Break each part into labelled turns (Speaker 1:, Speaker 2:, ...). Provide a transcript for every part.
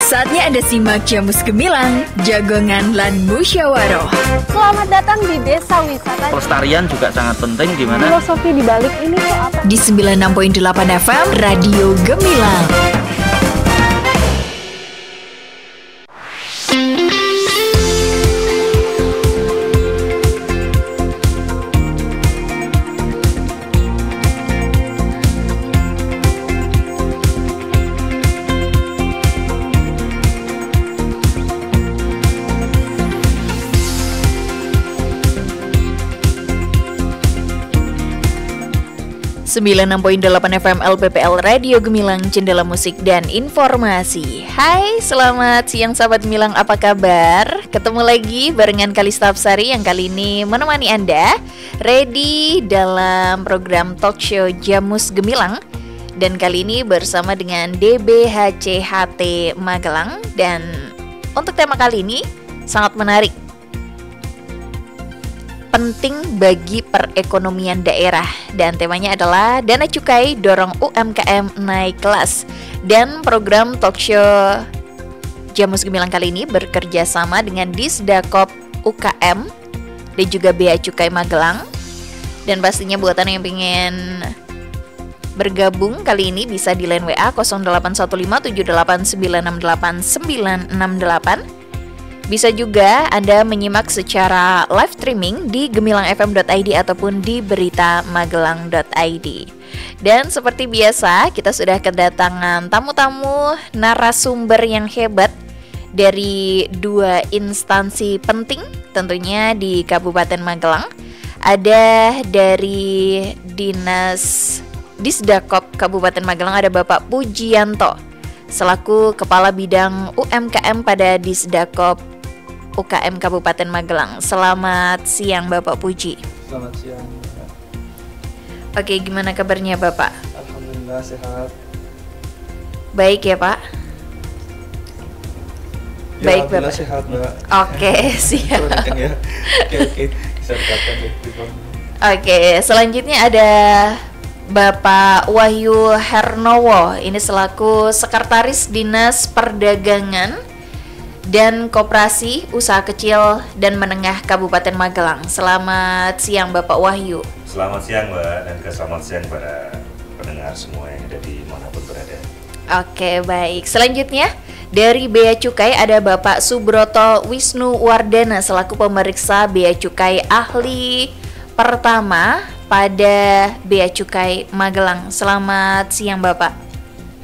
Speaker 1: Saatnya Anda simak Jamus Gemilang, Jagongan lan Musyawaroh.
Speaker 2: Selamat datang di Desa Wisata.
Speaker 3: Pelestarian juga sangat penting, di mana
Speaker 2: filosofi di balik ini tuh apa?
Speaker 1: Di 96.8 FM Radio Gemilang.
Speaker 4: Sembilan 96.8 FM LPPL Radio Gemilang, Jendela Musik dan Informasi. Hai, selamat siang sahabat Gemilang, apa kabar? Ketemu lagi barengan Kalista Apsari yang kali ini menemani Anda ready dalam program talk show Jamus Gemilang. Dan kali ini bersama dengan DBHCHT Magelang. Dan untuk tema kali ini sangat menarik, penting bagi perekonomian daerah, dan temanya adalah Dana Cukai Dorong UMKM Naik Kelas. Dan program talk show Jamus Gemilang kali ini bekerja sama dengan Disdakop UKM dan juga Bea Cukai Magelang. Dan pastinya buat Anda yang pengen bergabung kali ini bisa di line WA 081578968968. Bisa juga Anda menyimak secara live streaming di gemilangfm.id ataupun di beritamagelang.id. Dan seperti biasa, kita sudah kedatangan tamu-tamu narasumber yang hebat dari dua instansi penting tentunya di Kabupaten Magelang. Ada dari Dinas Disdakop Kabupaten Magelang, ada Bapak Pujianto selaku Kepala Bidang UMKM pada Disdakop UKM Kabupaten Magelang. Selamat siang Bapak Puji.
Speaker 5: Selamat siang.
Speaker 4: Oke, gimana kabarnya Bapak?
Speaker 5: Alhamdulillah sehat.
Speaker 4: Baik ya Pak?
Speaker 5: Ya,
Speaker 4: Baik
Speaker 5: Bapak.
Speaker 4: Bapak.
Speaker 5: Sehat Mbak.
Speaker 4: Oke, siap.
Speaker 5: Ya. Oke. Bisa dikatakan ya.
Speaker 4: Oke, selanjutnya ada Bapak Wahyu Hernowo. Ini selaku Sekretaris Dinas Perdagangan dan Koperasi Usaha Kecil dan Menengah Kabupaten Magelang. Selamat siang Bapak Wahyu.
Speaker 6: Selamat siang Mbak, dan selamat siang pada pendengar semua yang ada di manapun berada.
Speaker 4: Oke, baik. Selanjutnya dari Bea Cukai ada Bapak Subroto Wisnu Wardana selaku pemeriksa Bea Cukai ahli pertama pada Bea Cukai Magelang. Selamat siang Bapak.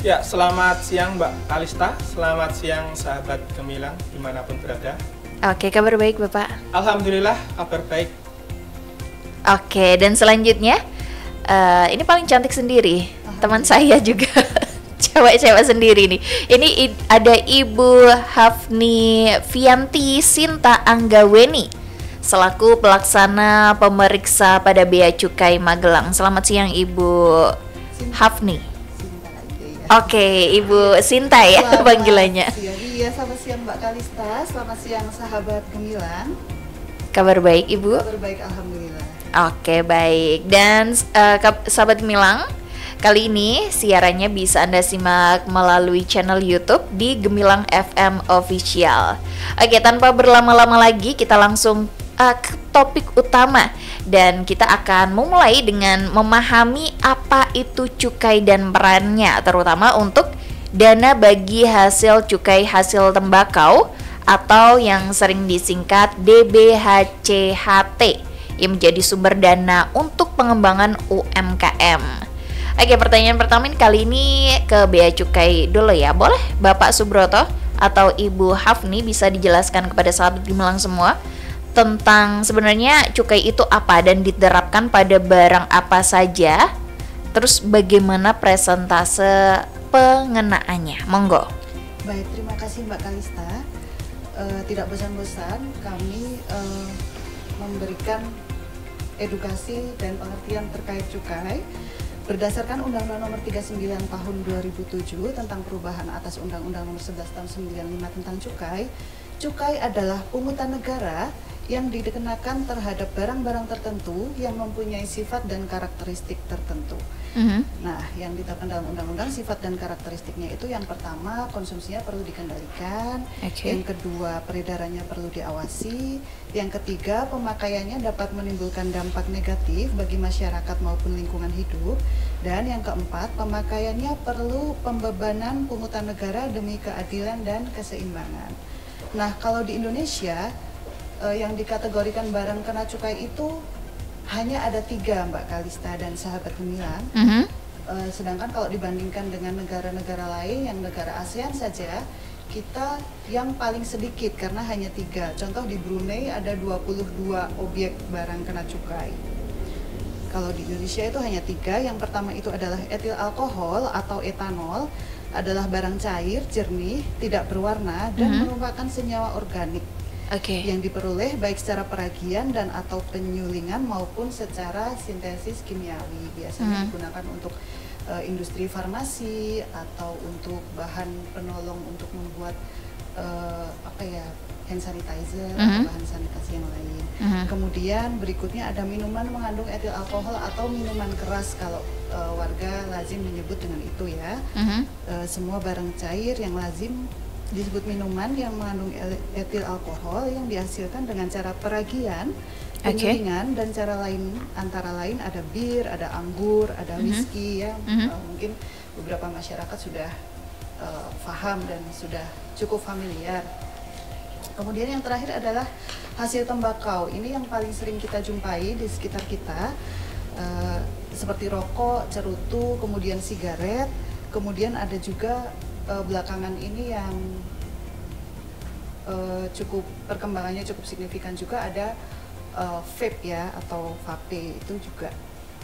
Speaker 5: Ya, selamat siang Mbak Kalista. Selamat siang sahabat Gemilang dimanapun berada.
Speaker 4: Oke, kabar baik Bapak?
Speaker 5: Alhamdulillah, kabar baik.
Speaker 4: Oke, dan selanjutnya ini paling cantik sendiri, teman saya juga. Cewek-cewek sendiri nih. Ini ada Ibu Hafni Fianti Sinta Anggaweni selaku pelaksana pemeriksa pada Bea Cukai Magelang. Selamat siang Ibu Hafni. Oke, Ibu Sinta ya panggilannya.
Speaker 7: Iya, selamat siang Mbak Kalista, selamat siang sahabat Gemilang.
Speaker 4: Kabar baik Ibu?
Speaker 7: Kabar baik, alhamdulillah.
Speaker 4: Oke, baik. Dan sahabat Gemilang, kali ini siarannya bisa Anda simak melalui channel YouTube di Gemilang FM Official. Oke, tanpa berlama-lama lagi kita langsung ke topik utama. Dan kita akan memulai dengan memahami apa itu cukai dan perannya, terutama untuk dana bagi hasil cukai hasil tembakau atau yang sering disingkat DBHCHT yang menjadi sumber dana untuk pengembangan UMKM. Oke, pertanyaan pertama kali ini ke Bea Cukai dulu ya. Boleh Bapak Subroto atau Ibu Hafni bisa dijelaskan kepada sahabat Gemilang semua tentang sebenarnya cukai itu apa dan diterapkan pada barang apa saja, terus bagaimana presentase pengenaannya. Monggo.
Speaker 7: Baik, terima kasih Mbak Kalista. Tidak bosan-bosan kami memberikan edukasi dan pengertian terkait cukai berdasarkan Undang-Undang Nomor 39 Tahun 2007 tentang perubahan atas Undang-Undang Nomor 11 Tahun 95 tentang cukai. Cukai adalah pungutan negara yang dikenakan terhadap barang-barang tertentu yang mempunyai sifat dan karakteristik tertentu. Nah, yang ditetapkan dalam undang-undang sifat dan karakteristiknya itu yang pertama konsumsinya perlu dikendalikan, yang kedua peredarannya perlu diawasi, yang ketiga pemakaiannya dapat menimbulkan dampak negatif bagi masyarakat maupun lingkungan hidup, dan yang keempat pemakaiannya perlu pembebanan pungutan negara demi keadilan dan keseimbangan. Nah, kalau di Indonesia yang dikategorikan barang kena cukai itu hanya ada 3, Mbak Kalista dan sahabat Gemilang. Sedangkan kalau dibandingkan dengan negara-negara lain yang negara ASEAN saja, kita yang paling sedikit karena hanya 3. Contoh di Brunei ada 22 objek barang kena cukai. Kalau di Indonesia itu hanya 3. Yang pertama itu adalah etil alkohol atau etanol, adalah barang cair, jernih, tidak berwarna dan merupakan senyawa organik. Yang diperoleh baik secara peragian dan atau penyulingan maupun secara sintesis kimiawi. Biasanya digunakan untuk industri farmasi atau untuk bahan penolong untuk membuat hand sanitizer atau bahan sanitasi yang lain. Kemudian berikutnya ada minuman mengandung etil alkohol atau minuman keras kalau warga lazim menyebut dengan itu ya. Semua barang cair yang lazim disebut minuman yang mengandung etil alkohol yang dihasilkan dengan cara peragian, penyulingan dan cara lain, antara lain ada bir, ada anggur, ada whisky ya. Mungkin beberapa masyarakat sudah paham dan sudah cukup familiar. Kemudian yang terakhir adalah hasil tembakau. Ini yang paling sering kita jumpai di sekitar kita, seperti rokok, cerutu, kemudian sigaret. Kemudian ada juga belakangan ini yang cukup perkembangannya cukup signifikan juga ada vape ya atau vape, itu juga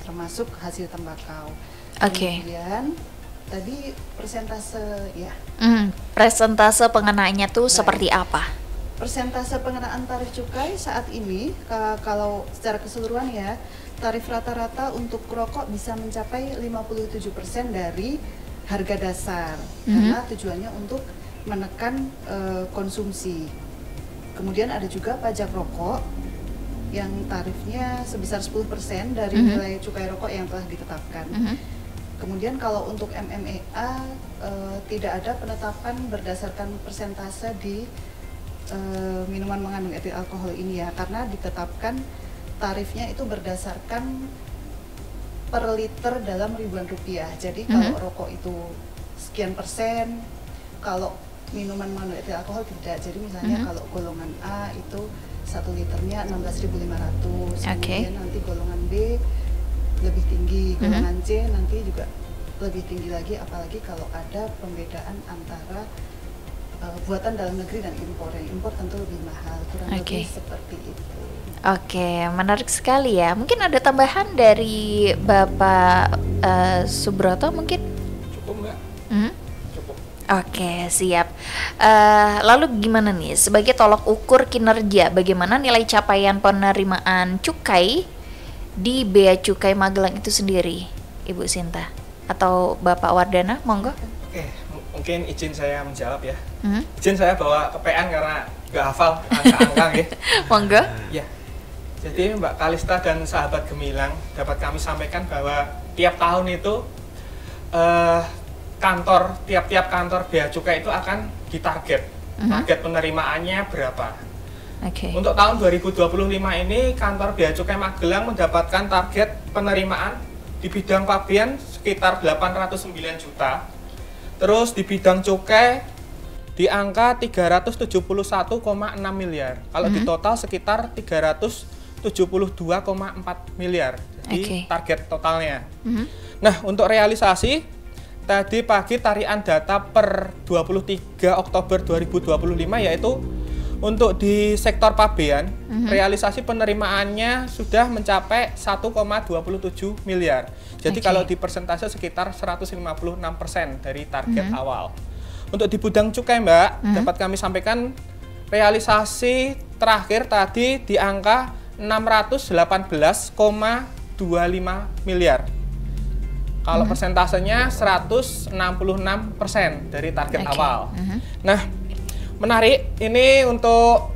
Speaker 7: termasuk hasil tembakau. Kemudian tadi persentase ya.
Speaker 4: Persentase pengenaannya tuh seperti apa?
Speaker 7: Persentase pengenaan tarif cukai saat ini kalau secara keseluruhan ya, tarif rata-rata untuk rokok bisa mencapai 57% dari harga dasar karena tujuannya untuk menekan konsumsi. Kemudian ada juga pajak rokok yang tarifnya sebesar 10% dari nilai cukai rokok yang telah ditetapkan. Kemudian kalau untuk MMEA tidak ada penetapan berdasarkan persentase di minuman mengandung etil alkohol ini ya, karena ditetapkan tarifnya itu berdasarkan per liter dalam ribuan rupiah. Jadi kalau rokok itu sekian persen, kalau minuman mengandung etil alkohol tidak. Jadi misalnya kalau golongan A itu 1 liternya 16.500, kemudian nanti golongan B lebih tinggi, golongan C nanti juga lebih tinggi lagi, apalagi kalau ada pembedaan antara buatan dalam negeri dan impor. Yang impor tentu lebih mahal, kurang lebih seperti itu.
Speaker 4: Menarik sekali ya. Mungkin ada tambahan dari Bapak Subroto mungkin?
Speaker 5: Cukup nggak? Cukup.
Speaker 4: Siap. Lalu gimana nih, sebagai tolak ukur kinerja, bagaimana nilai capaian penerimaan cukai di Bea Cukai Magelang itu sendiri, Ibu Sinta atau Bapak Wardana, monggo?
Speaker 5: Mungkin izin saya menjawab ya. Izin saya bawa kepean karena nggak hafal angka-angka ya. Monggo. Ya. Jadi Mbak Kalista dan sahabat Gemilang, dapat kami sampaikan bahwa tiap tahun itu tiap-tiap kantor Bea Cukai itu akan ditarget. Target penerimaannya berapa? Untuk tahun 2025 ini kantor Bea Cukai Magelang mendapatkan target penerimaan di bidang pabean sekitar 809 juta. Terus di bidang cukai di angka 371,6 miliar. Kalau di total sekitar 372,4 miliar. Jadi target totalnya. Nah, untuk realisasi tadi pagi tarian data per 23 Oktober 2025 yaitu untuk di sektor pabean realisasi penerimaannya sudah mencapai 1,27 miliar. Jadi kalau di persentase sekitar 156% dari target awal. Untuk di bidang cukai Mbak, dapat kami sampaikan realisasi terakhir tadi di angka 618,25 miliar. Kalau persentasenya 166% dari target awal. Nah, menarik ini untuk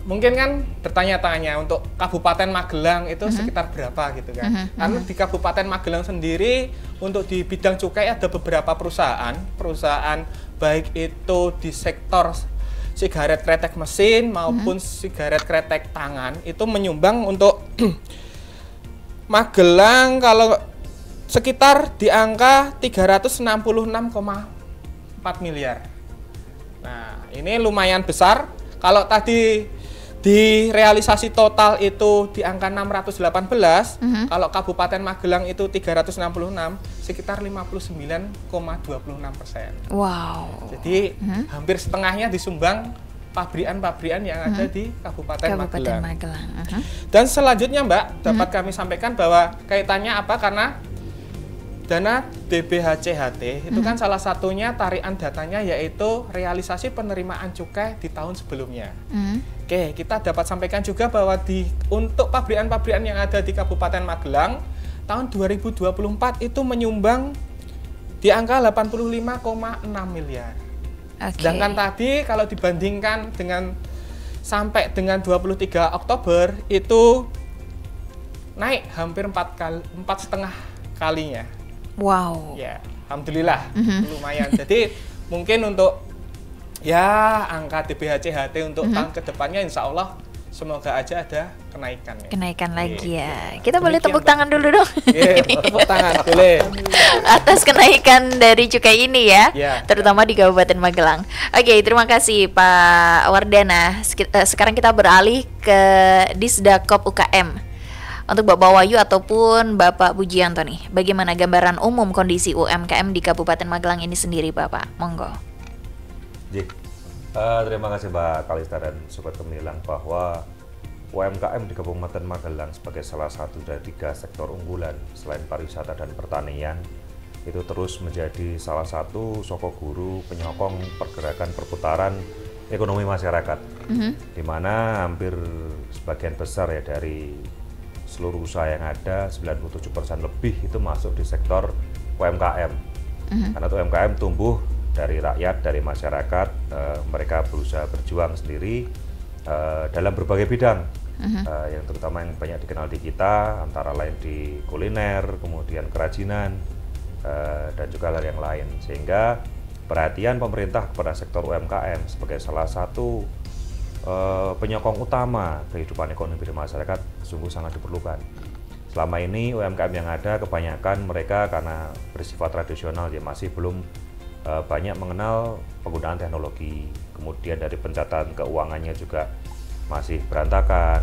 Speaker 5: mungkin kan bertanya-tanya untuk Kabupaten Magelang itu sekitar berapa gitu kan. Karena di Kabupaten Magelang sendiri untuk di bidang cukai ada beberapa perusahaan baik itu di sektor sigaret kretek mesin maupun sigaret kretek tangan itu menyumbang untuk Magelang kalau sekitar di angka 366,4 miliar. Nah, ini lumayan besar. Kalau tadi di realisasi total itu di angka 618, kalau Kabupaten Magelang itu 366, sekitar 59,26%.
Speaker 4: Wow.
Speaker 5: Jadi hampir setengahnya disumbang pabrikan-pabrikan yang ada di Kabupaten Magelang. Dan selanjutnya Mbak, dapat kami sampaikan bahwa kaitannya apa, karena dana DBHCHT itu kan salah satunya tarian datanya yaitu realisasi penerimaan cukai di tahun sebelumnya. Oke, kita dapat sampaikan juga bahwa untuk pabrikan-pabrikan yang ada di Kabupaten Magelang tahun 2024 itu menyumbang di angka 85,6 miliar. Sedangkan tadi kalau dibandingkan dengan sampai dengan 23 Oktober itu naik hampir 4,5 kalinya.
Speaker 4: Wow.
Speaker 5: Ya, alhamdulillah lumayan. Jadi mungkin untuk angka DBHCHT untuk tahun kedepannya insya Allah semoga aja ada kenaikan.
Speaker 4: Kenaikan lagi ya. Kita boleh tepuk tangan dulu dong.
Speaker 5: Tepuk tangan boleh.
Speaker 4: Atas kenaikan dari cukai ini ya, terutama di Kabupaten Magelang. Oke, terima kasih Pak Wardana. Sekarang kita beralih ke Disdakop UKM. Untuk Bapak Wahyu ataupun Bapak Pujianto nih, bagaimana gambaran umum kondisi UMKM di Kabupaten Magelang ini sendiri, Bapak? Monggo.
Speaker 6: Terima kasih Mbak Kalista dan Sobat Gemilang, bahwa UMKM di Kabupaten Magelang sebagai salah satu dari 3 sektor unggulan selain pariwisata dan pertanian itu terus menjadi salah satu sokok guru penyokong pergerakan perputaran ekonomi masyarakat, di mana hampir sebagian besar ya dari seluruh usaha yang ada, 97% lebih itu masuk di sektor UMKM. Karena UMKM tumbuh dari rakyat, dari masyarakat, mereka berusaha berjuang sendiri dalam berbagai bidang, yang terutama yang banyak dikenal di kita, antara lain di kuliner, kemudian kerajinan, dan juga hal yang lain. Sehingga perhatian pemerintah kepada sektor UMKM sebagai salah satu penyokong utama kehidupan ekonomi di masyarakat sungguh sangat diperlukan. Selama ini UMKM yang ada kebanyakan mereka karena bersifat tradisional ya masih belum banyak mengenal penggunaan teknologi. Kemudian dari pencatatan keuangannya juga masih berantakan.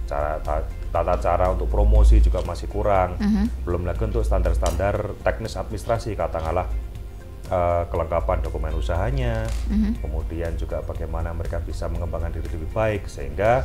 Speaker 6: Tata cara untuk promosi juga masih kurang. Belum lagi untuk standar-standar teknis administrasi, katakanlah kelengkapan dokumen usahanya, kemudian juga bagaimana mereka bisa mengembangkan diri lebih baik, sehingga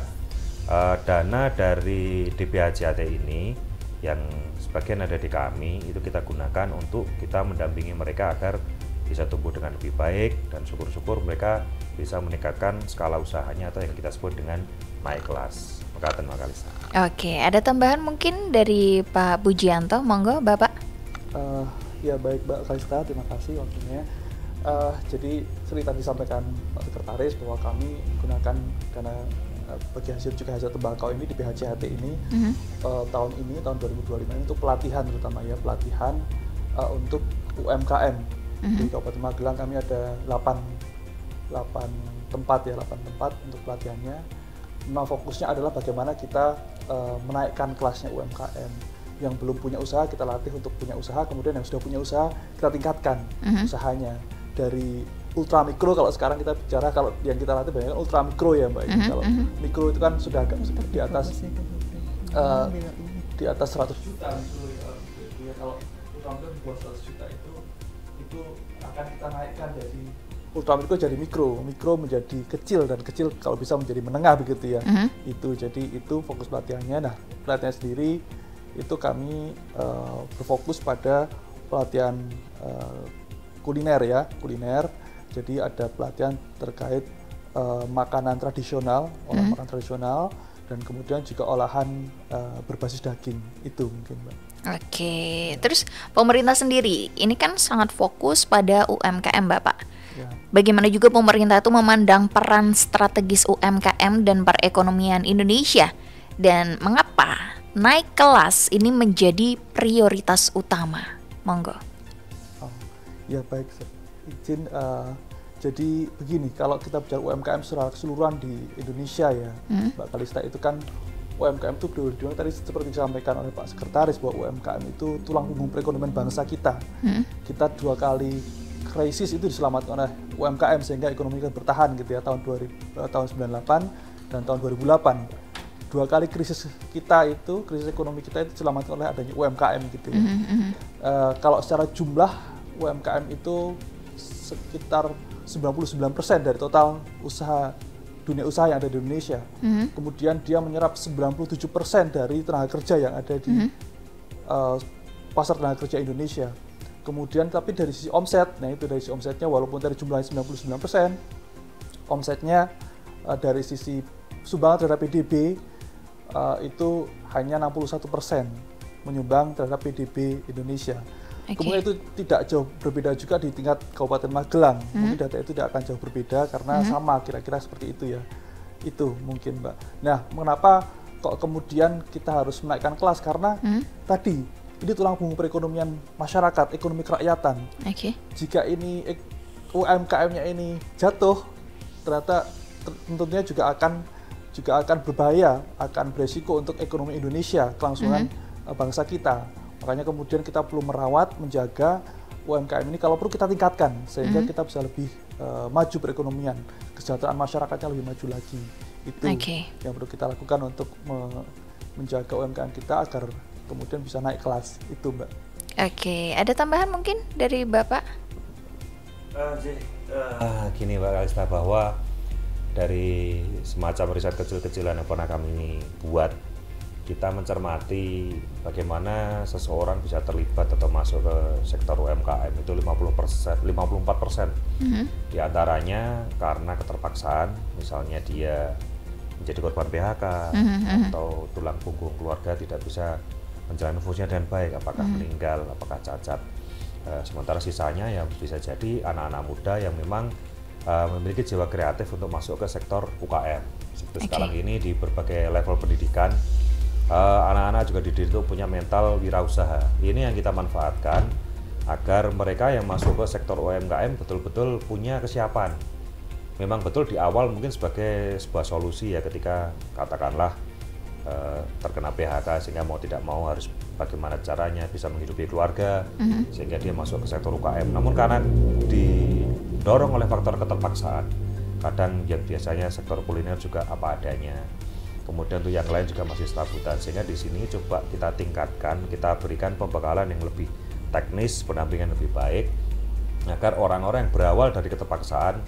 Speaker 6: dana dari DBHCHT ini yang sebagian ada di kami itu kita gunakan untuk kita mendampingi mereka agar bisa tumbuh dengan lebih baik, dan syukur-syukur mereka bisa meningkatkan skala usahanya atau yang kita sebut dengan naik kelas. Terima kasih.
Speaker 4: Oke, ada tambahan mungkin dari Pak Pujianto, monggo Bapak.
Speaker 8: Ya baik Mbak Kalista, terima kasih waktunya. Jadi seperti tadi disampaikan Pak Sekretaris bahwa kami gunakan dana bagi hasil cukai hasil tembakau ini di BHCHT ini tahun 2025 ini untuk pelatihan, terutama ya pelatihan untuk UMKM. Di Kabupaten Magelang kami ada 8 tempat untuk pelatihannya. Memang fokusnya adalah bagaimana kita menaikkan kelasnya UMKM. Yang belum punya usaha kita latih untuk punya usaha, kemudian yang sudah punya usaha kita tingkatkan usahanya dari ultra mikro. Kalau sekarang kita bicara, kalau yang kita latih banyak kan ultra mikro ya Mbak. Kalau mikro itu kan sudah agak di atas 100 juta mikro ya. Kalau ultra mikro di bawah 100 juta itu akan kita naikkan dari ultra mikro jadi mikro menjadi kecil, dan kecil kalau bisa menjadi menengah begitu ya. Itu fokus pelatihannya. Nah, pelatihan sendiri itu kami berfokus pada pelatihan kuliner. Jadi ada pelatihan terkait makanan tradisional, olahan makanan tradisional, dan kemudian juga olahan berbasis daging. Itu mungkin Mbak. Oke,
Speaker 4: terus pemerintah sendiri ini kan sangat fokus pada UMKM Bapak. bagaimana juga pemerintah itu memandang peran strategis UMKM dan perekonomian Indonesia, dan mengapa naik kelas ini menjadi prioritas utama. Monggo.
Speaker 8: Ya baik, izin. Jadi begini, kalau kita bicara UMKM secara keseluruhan di Indonesia ya, Mbak Kalista, itu kan UMKM itu tadi seperti disampaikan oleh Pak Sekretaris bahwa UMKM itu tulang punggung perekonomian bangsa kita. Kita 2 kali krisis itu diselamatkan oleh UMKM sehingga ekonomi kita bertahan gitu ya, tahun 98 dan tahun 2008. 2 kali krisis kita itu, krisis ekonomi kita itu diselamatkan oleh adanya UMKM gitu ya. Kalau secara jumlah UMKM itu sekitar 99% dari total dunia usaha yang ada di Indonesia. Kemudian dia menyerap 97% dari tenaga kerja yang ada di pasar tenaga kerja Indonesia. Kemudian tapi dari sisi omset, nah itu dari sisi omsetnya walaupun dari jumlahnya 99%, omsetnya dari sisi sumbangan terhadap PDB itu hanya 61% menyumbang terhadap PDB Indonesia. Kemudian itu tidak jauh berbeda juga di tingkat Kabupaten Magelang. Mungkin data itu tidak akan jauh berbeda karena sama kira-kira seperti itu ya. Itu mungkin, Mbak. Nah, mengapa kok kemudian kita harus menaikkan kelas? Karena tadi ini tulang punggung perekonomian masyarakat, ekonomi kerakyatan. Jika ini UMKM-nya ini jatuh, ternyata tentunya juga akan berbahaya, akan beresiko untuk ekonomi Indonesia, kelangsungan bangsa kita. Makanya kemudian kita perlu merawat, menjaga UMKM ini, kalau perlu kita tingkatkan sehingga kita bisa lebih maju perekonomian, kesejahteraan masyarakatnya lebih maju lagi. Itu yang perlu kita lakukan untuk menjaga UMKM kita agar kemudian bisa naik kelas. Itu, Mbak.
Speaker 4: Ada tambahan mungkin dari Bapak?
Speaker 6: Gini Mbak Kalista, bahwa dari semacam riset kecil-kecilan yang pernah kami buat, kita mencermati bagaimana seseorang bisa terlibat atau masuk ke sektor UMKM itu 54%. Di antaranya karena keterpaksaan, misalnya dia menjadi korban PHK atau tulang punggung keluarga tidak bisa menjalani fungsinya dengan baik, apakah meninggal, apakah cacat. Sementara sisanya ya bisa jadi anak-anak muda yang memang memiliki jiwa kreatif untuk masuk ke sektor UKM. Seperti sekarang ini di berbagai level pendidikan, anak-anak juga dididik untuk punya mental wirausaha. Ini yang kita manfaatkan agar mereka yang masuk ke sektor UMKM betul-betul punya kesiapan. Memang betul di awal mungkin sebagai sebuah solusi ya, ketika katakanlah terkena PHK sehingga mau tidak mau harus bagaimana caranya bisa menghidupi keluarga, sehingga dia masuk ke sektor UKM. Namun karena didorong oleh faktor keterpaksaan, kadang yang biasanya sektor kuliner juga apa adanya, kemudian untuk yang lain juga masih serabutan, sehingga di sini coba kita tingkatkan, kita berikan pembekalan yang lebih teknis, pendampingan lebih baik, agar orang-orang yang berawal dari keterpaksaan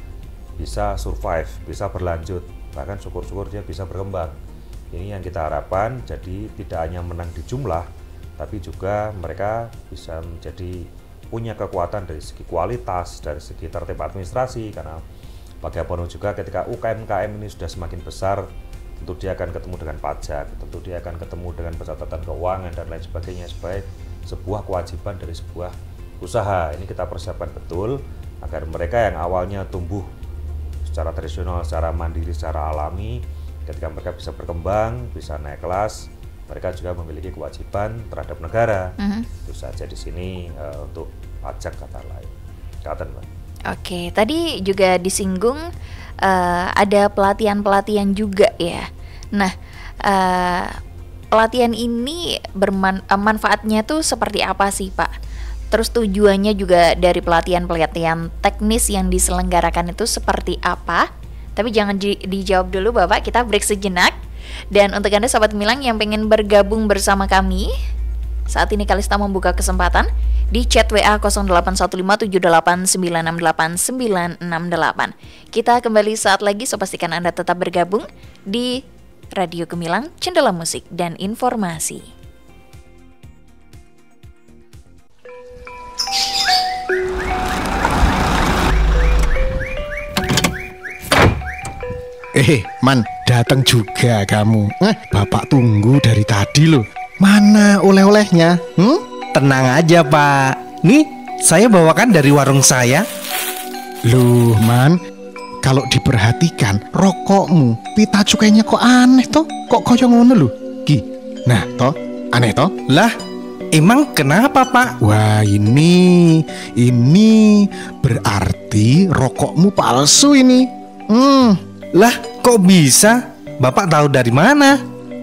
Speaker 6: bisa survive, bisa berlanjut, bahkan syukur-syukur dia bisa berkembang. Ini yang kita harapkan, jadi tidak hanya menang di jumlah, tapi juga mereka bisa menjadi punya kekuatan dari segi kualitas, dari segi tertib administrasi, karena bagaimanapun juga ketika UMKM ini sudah semakin besar, tentu dia akan ketemu dengan pajak, tentu dia akan ketemu dengan pencatatan keuangan dan lain sebagainya, sebagai sebuah kewajiban dari sebuah usaha. Ini kita persiapkan betul agar mereka yang awalnya tumbuh secara tradisional, secara mandiri, secara alami, ketika mereka bisa berkembang, bisa naik kelas, mereka juga memiliki kewajiban terhadap negara. Itu saja di sini untuk pajak kata lain. Kata Mbak.
Speaker 4: Oke, tadi juga disinggung ada pelatihan-pelatihan juga ya. Nah, pelatihan ini manfaatnya tuh seperti apa sih Pak? Terus tujuannya juga dari pelatihan-pelatihan teknis yang diselenggarakan itu seperti apa? Tapi jangan dijawab dulu Bapak, kita break sejenak. Dan untuk Anda Sobat Gemilang yang pengen bergabung bersama kami, saat ini Kalista membuka kesempatan di chat WA 081578968968. Kita kembali saat lagi, so pastikan Anda tetap bergabung di Radio Gemilang, Cendela Musik dan Informasi.
Speaker 9: Man, datang juga kamu. Bapak tunggu dari tadi loh. Mana oleh-olehnya? Tenang aja Pak. Nih, saya bawakan dari warung saya. Loh, Man, kalau diperhatikan rokokmu, pita cukainya kok aneh toh? Kok koyo ngono lho? Ki. Nah, toh, aneh toh?
Speaker 10: Lah, emang kenapa, Pak?
Speaker 9: Wah, ini berarti rokokmu palsu ini.
Speaker 10: Lah, kok bisa? Bapak tahu dari mana?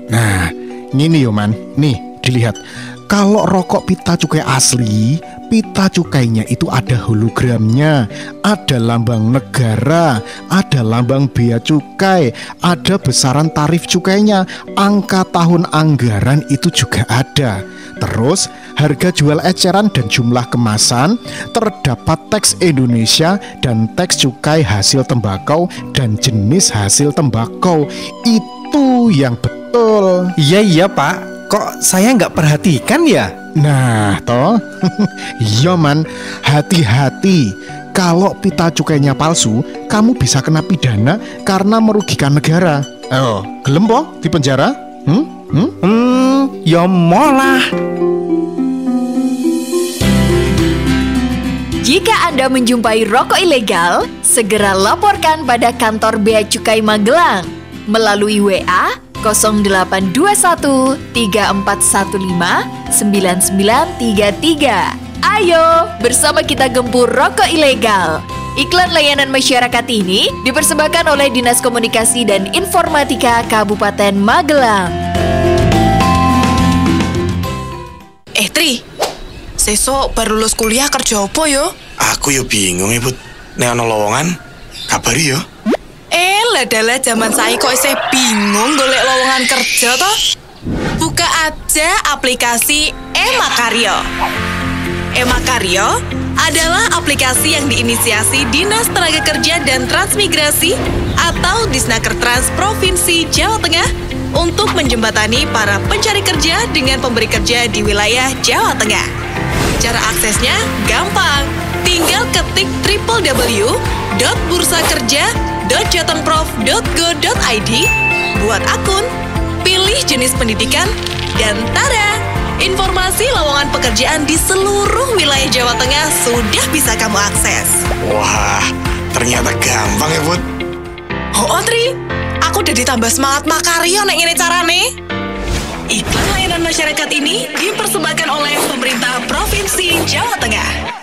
Speaker 9: Nah, gini yo, Man. Nih, dilihat. Kalau rokok pita cukai asli, pita cukainya itu ada hologramnya, ada lambang negara, ada lambang bea cukai, ada besaran tarif cukainya, angka tahun anggaran itu juga ada. Terus, harga jual eceran dan jumlah kemasan, terdapat teks Indonesia dan teks cukai hasil tembakau dan jenis hasil tembakau. Itu yang betul.
Speaker 10: Iya, Pak. Kok saya nggak perhatikan ya?
Speaker 9: Nah, toh, iya, Man, hati-hati. Kalau pita cukainya palsu, kamu bisa kena pidana karena merugikan negara. Oh, gelem po di penjara?
Speaker 10: Ya molah.
Speaker 1: Jika Anda menjumpai rokok ilegal, segera laporkan pada kantor Bea Cukai Magelang melalui WA 0821 3415 9933. Ayo, bersama kita gempur rokok ilegal. Iklan layanan masyarakat ini dipersembahkan oleh Dinas Komunikasi dan Informatika Kabupaten Magelang.
Speaker 11: Tri, sesok baru lulus kuliah kerja apa yo?
Speaker 12: Aku yo bingung Ibu. Nek ana lowongan, kabari yo.
Speaker 11: Ladalah zaman saya kok isih bingung golek lowongan kerja toh? Buka aja aplikasi Emakaryo. Emakaryo adalah aplikasi yang diinisiasi Dinas Tenaga Kerja dan Transmigrasi atau Disnakertrans Provinsi Jawa Tengah untuk menjembatani para pencari kerja dengan pemberi kerja di wilayah Jawa Tengah. Cara aksesnya gampang. Tinggal ketik www.bursakerja.jatengprof.go.id, buat akun, pilih jenis pendidikan, dan tada! Informasi lowongan pekerjaan di seluruh wilayah Jawa Tengah sudah bisa kamu akses.
Speaker 12: Wah, ternyata gampang ya, Bud.
Speaker 11: Tri, aku udah ditambah semangat makaryo nek ngene carane. Iklan layanan masyarakat ini dipersembahkan oleh pemerintah Provinsi Jawa Tengah.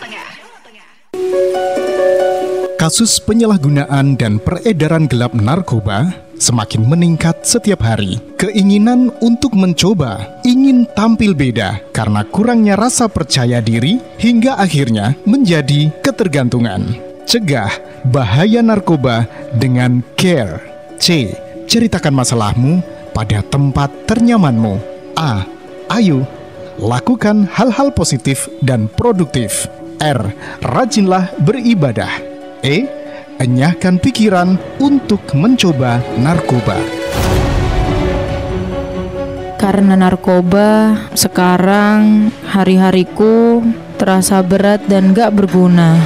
Speaker 9: Kasus penyalahgunaan dan peredaran gelap narkoba semakin meningkat setiap hari. Keinginan untuk mencoba, ingin tampil beda karena kurangnya rasa percaya diri hingga akhirnya menjadi ketergantungan. Cegah bahaya narkoba dengan CARE. C. Ceritakan masalahmu pada tempat ternyamanmu. A. Ayo, lakukan hal-hal positif dan produktif. R. Rajinlah beribadah. E. Enyahkan pikiran untuk mencoba narkoba.
Speaker 13: Karena narkoba, sekarang hari-hariku terasa berat dan gak berguna.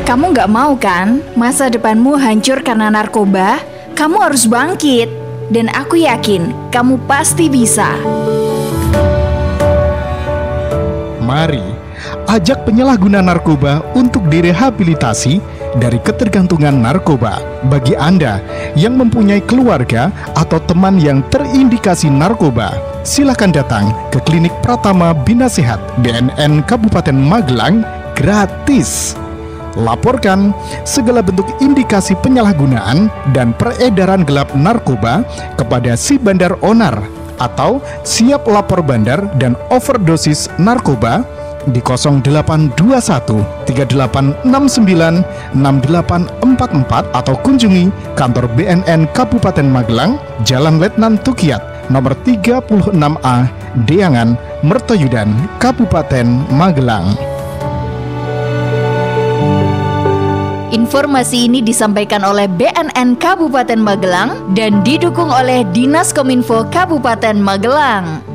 Speaker 1: Kamu gak mau kan masa depanmu hancur karena narkoba? Kamu harus bangkit. Dan aku yakin kamu pasti bisa.
Speaker 9: Mari ajak penyalahguna narkoba untuk direhabilitasi dari ketergantungan narkoba. Bagi Anda yang mempunyai keluarga atau teman yang terindikasi narkoba, silakan datang ke Klinik Pratama Bina Sehat BNN Kabupaten Magelang gratis. Laporkan segala bentuk indikasi penyalahgunaan dan peredaran gelap narkoba kepada si bandar onar atau siap lapor bandar dan overdosis narkoba di 0821 3869 6844 atau kunjungi kantor BNN Kabupaten Magelang, Jalan Letnan Tukiat, nomor 36A, Deangan, Mertoyudan, Kabupaten Magelang.
Speaker 1: Informasi ini disampaikan oleh BNN Kabupaten Magelang dan didukung oleh Dinas Kominfo Kabupaten Magelang.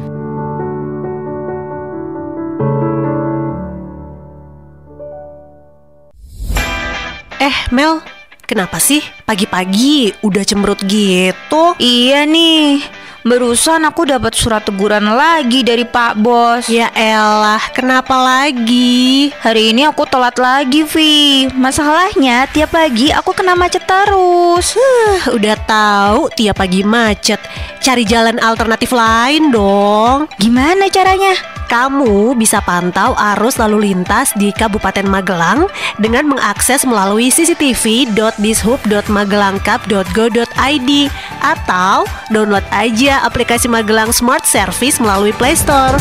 Speaker 14: Mel, kenapa sih pagi-pagi udah cemberut gitu?
Speaker 15: Iya nih,
Speaker 14: barusan aku dapat surat teguran lagi dari Pak Bos.
Speaker 15: Ya elah, kenapa lagi?
Speaker 14: Hari ini aku telat lagi, Vi. Masalahnya tiap pagi aku kena macet terus.
Speaker 15: Udah tahu tiap pagi macet. Cari jalan alternatif lain dong.
Speaker 14: Gimana caranya?
Speaker 15: Kamu bisa pantau arus lalu lintas di Kabupaten Magelang dengan mengakses melalui cctv.dishub.magelangkap.go.id atau download aja aplikasi Magelang Smart Service melalui Play Store.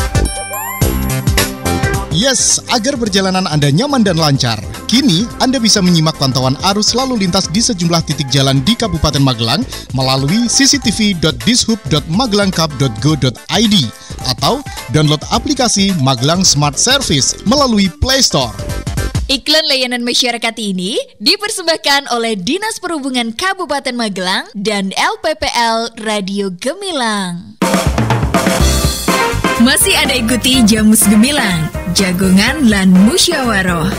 Speaker 9: Yes, agar perjalanan Anda nyaman dan lancar. Kini, Anda bisa menyimak pantauan arus lalu lintas di sejumlah titik jalan di Kabupaten Magelang melalui cctv.dishub.magelangkap.go.id atau download aplikasi Magelang Smart Service melalui Play Store.
Speaker 1: Iklan layanan masyarakat ini dipersembahkan oleh Dinas Perhubungan Kabupaten Magelang dan LPPL Radio Gemilang. Masih Anda ikuti Jamus Gemilang, Jagongan lan Musyawaroh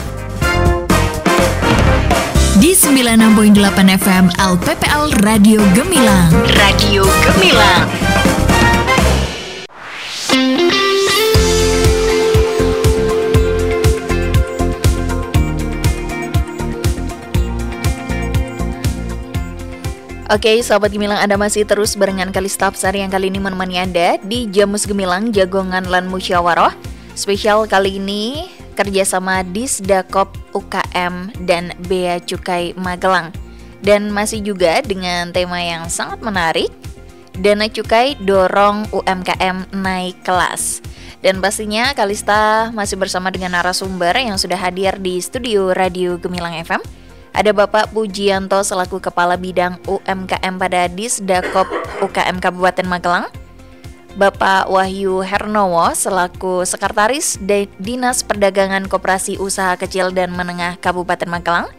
Speaker 1: di 96.8 FM LPPL Radio Gemilang. Radio Gemilang.
Speaker 4: Oke, sahabat Gemilang, Anda masih terus barengan Kalista Absari yang kali ini menemani Anda di Jamus Gemilang, Jagongan lan Musyawaroh. Spesial kali ini kerjasama Disdakop UKM dan Bea Cukai Magelang. Dan masih juga dengan tema yang sangat menarik, Dana Cukai dorong UMKM naik kelas. Dan pastinya Kalista masih bersama dengan narasumber yang sudah hadir di studio Radio Gemilang FM. Ada Bapak Pujianto selaku Kepala Bidang UMKM pada Disdakop UKM Kabupaten Magelang, Bapak Wahyu Hernowo selaku Sekretaris Dinas Perdagangan Koperasi Usaha Kecil dan Menengah Kabupaten Magelang,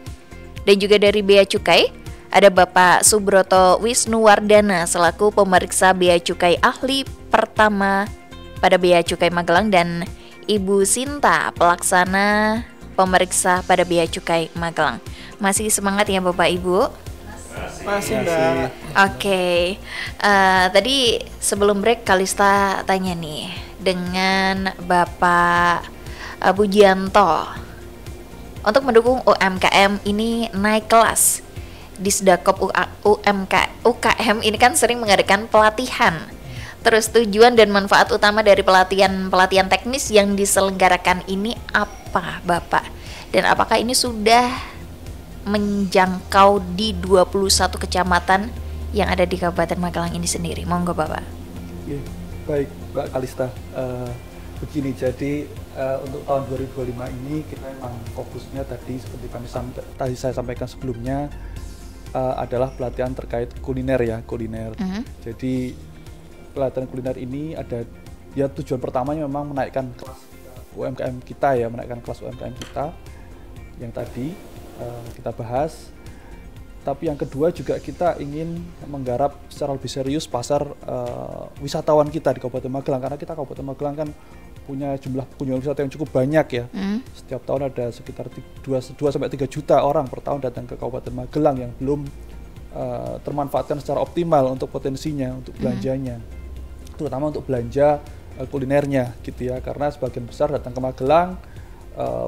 Speaker 4: dan juga dari Bea Cukai ada Bapak Subroto Wisnuwardana selaku Pemeriksa Bea Cukai Ahli Pertama pada Bea Cukai Magelang, dan Ibu Sinta Pelaksana Pemeriksa pada Bea Cukai Magelang. Masih semangat ya Bapak Ibu?
Speaker 5: Masih Mbak.
Speaker 4: Oke, tadi sebelum break Kalista tanya nih dengan Bapak Pujianto untuk mendukung UMKM ini naik kelas. Disdakop UKM ini kan sering mengadakan pelatihan. Terus tujuan dan manfaat utama dari pelatihan teknis yang diselenggarakan ini apa Bapak? Dan apakah ini sudah menjangkau di 21 kecamatan yang ada di Kabupaten Magelang ini sendiri? Monggo Bapak.
Speaker 8: Baik Mbak Kalista, begini, jadi untuk tahun 2025 ini kita memang fokusnya tadi seperti tadi saya sampaikan sebelumnya adalah pelatihan terkait kuliner ya, kuliner. Jadi pelatihan kuliner ini ada ya, tujuan pertamanya memang menaikkan kelas UMKM kita ya, menaikkan kelas UMKM kita yang tadi kita bahas. Tapi yang kedua juga kita ingin menggarap secara lebih serius pasar wisatawan kita di Kabupaten Magelang, karena kita Kabupaten Magelang kan punya jumlah kunjungan wisata yang cukup banyak ya. Setiap tahun ada sekitar 2-3 juta orang per tahun datang ke Kabupaten Magelang yang belum termanfaatkan secara optimal untuk potensinya, untuk belanjanya, terutama untuk belanja kulinernya gitu ya, karena sebagian besar datang ke Magelang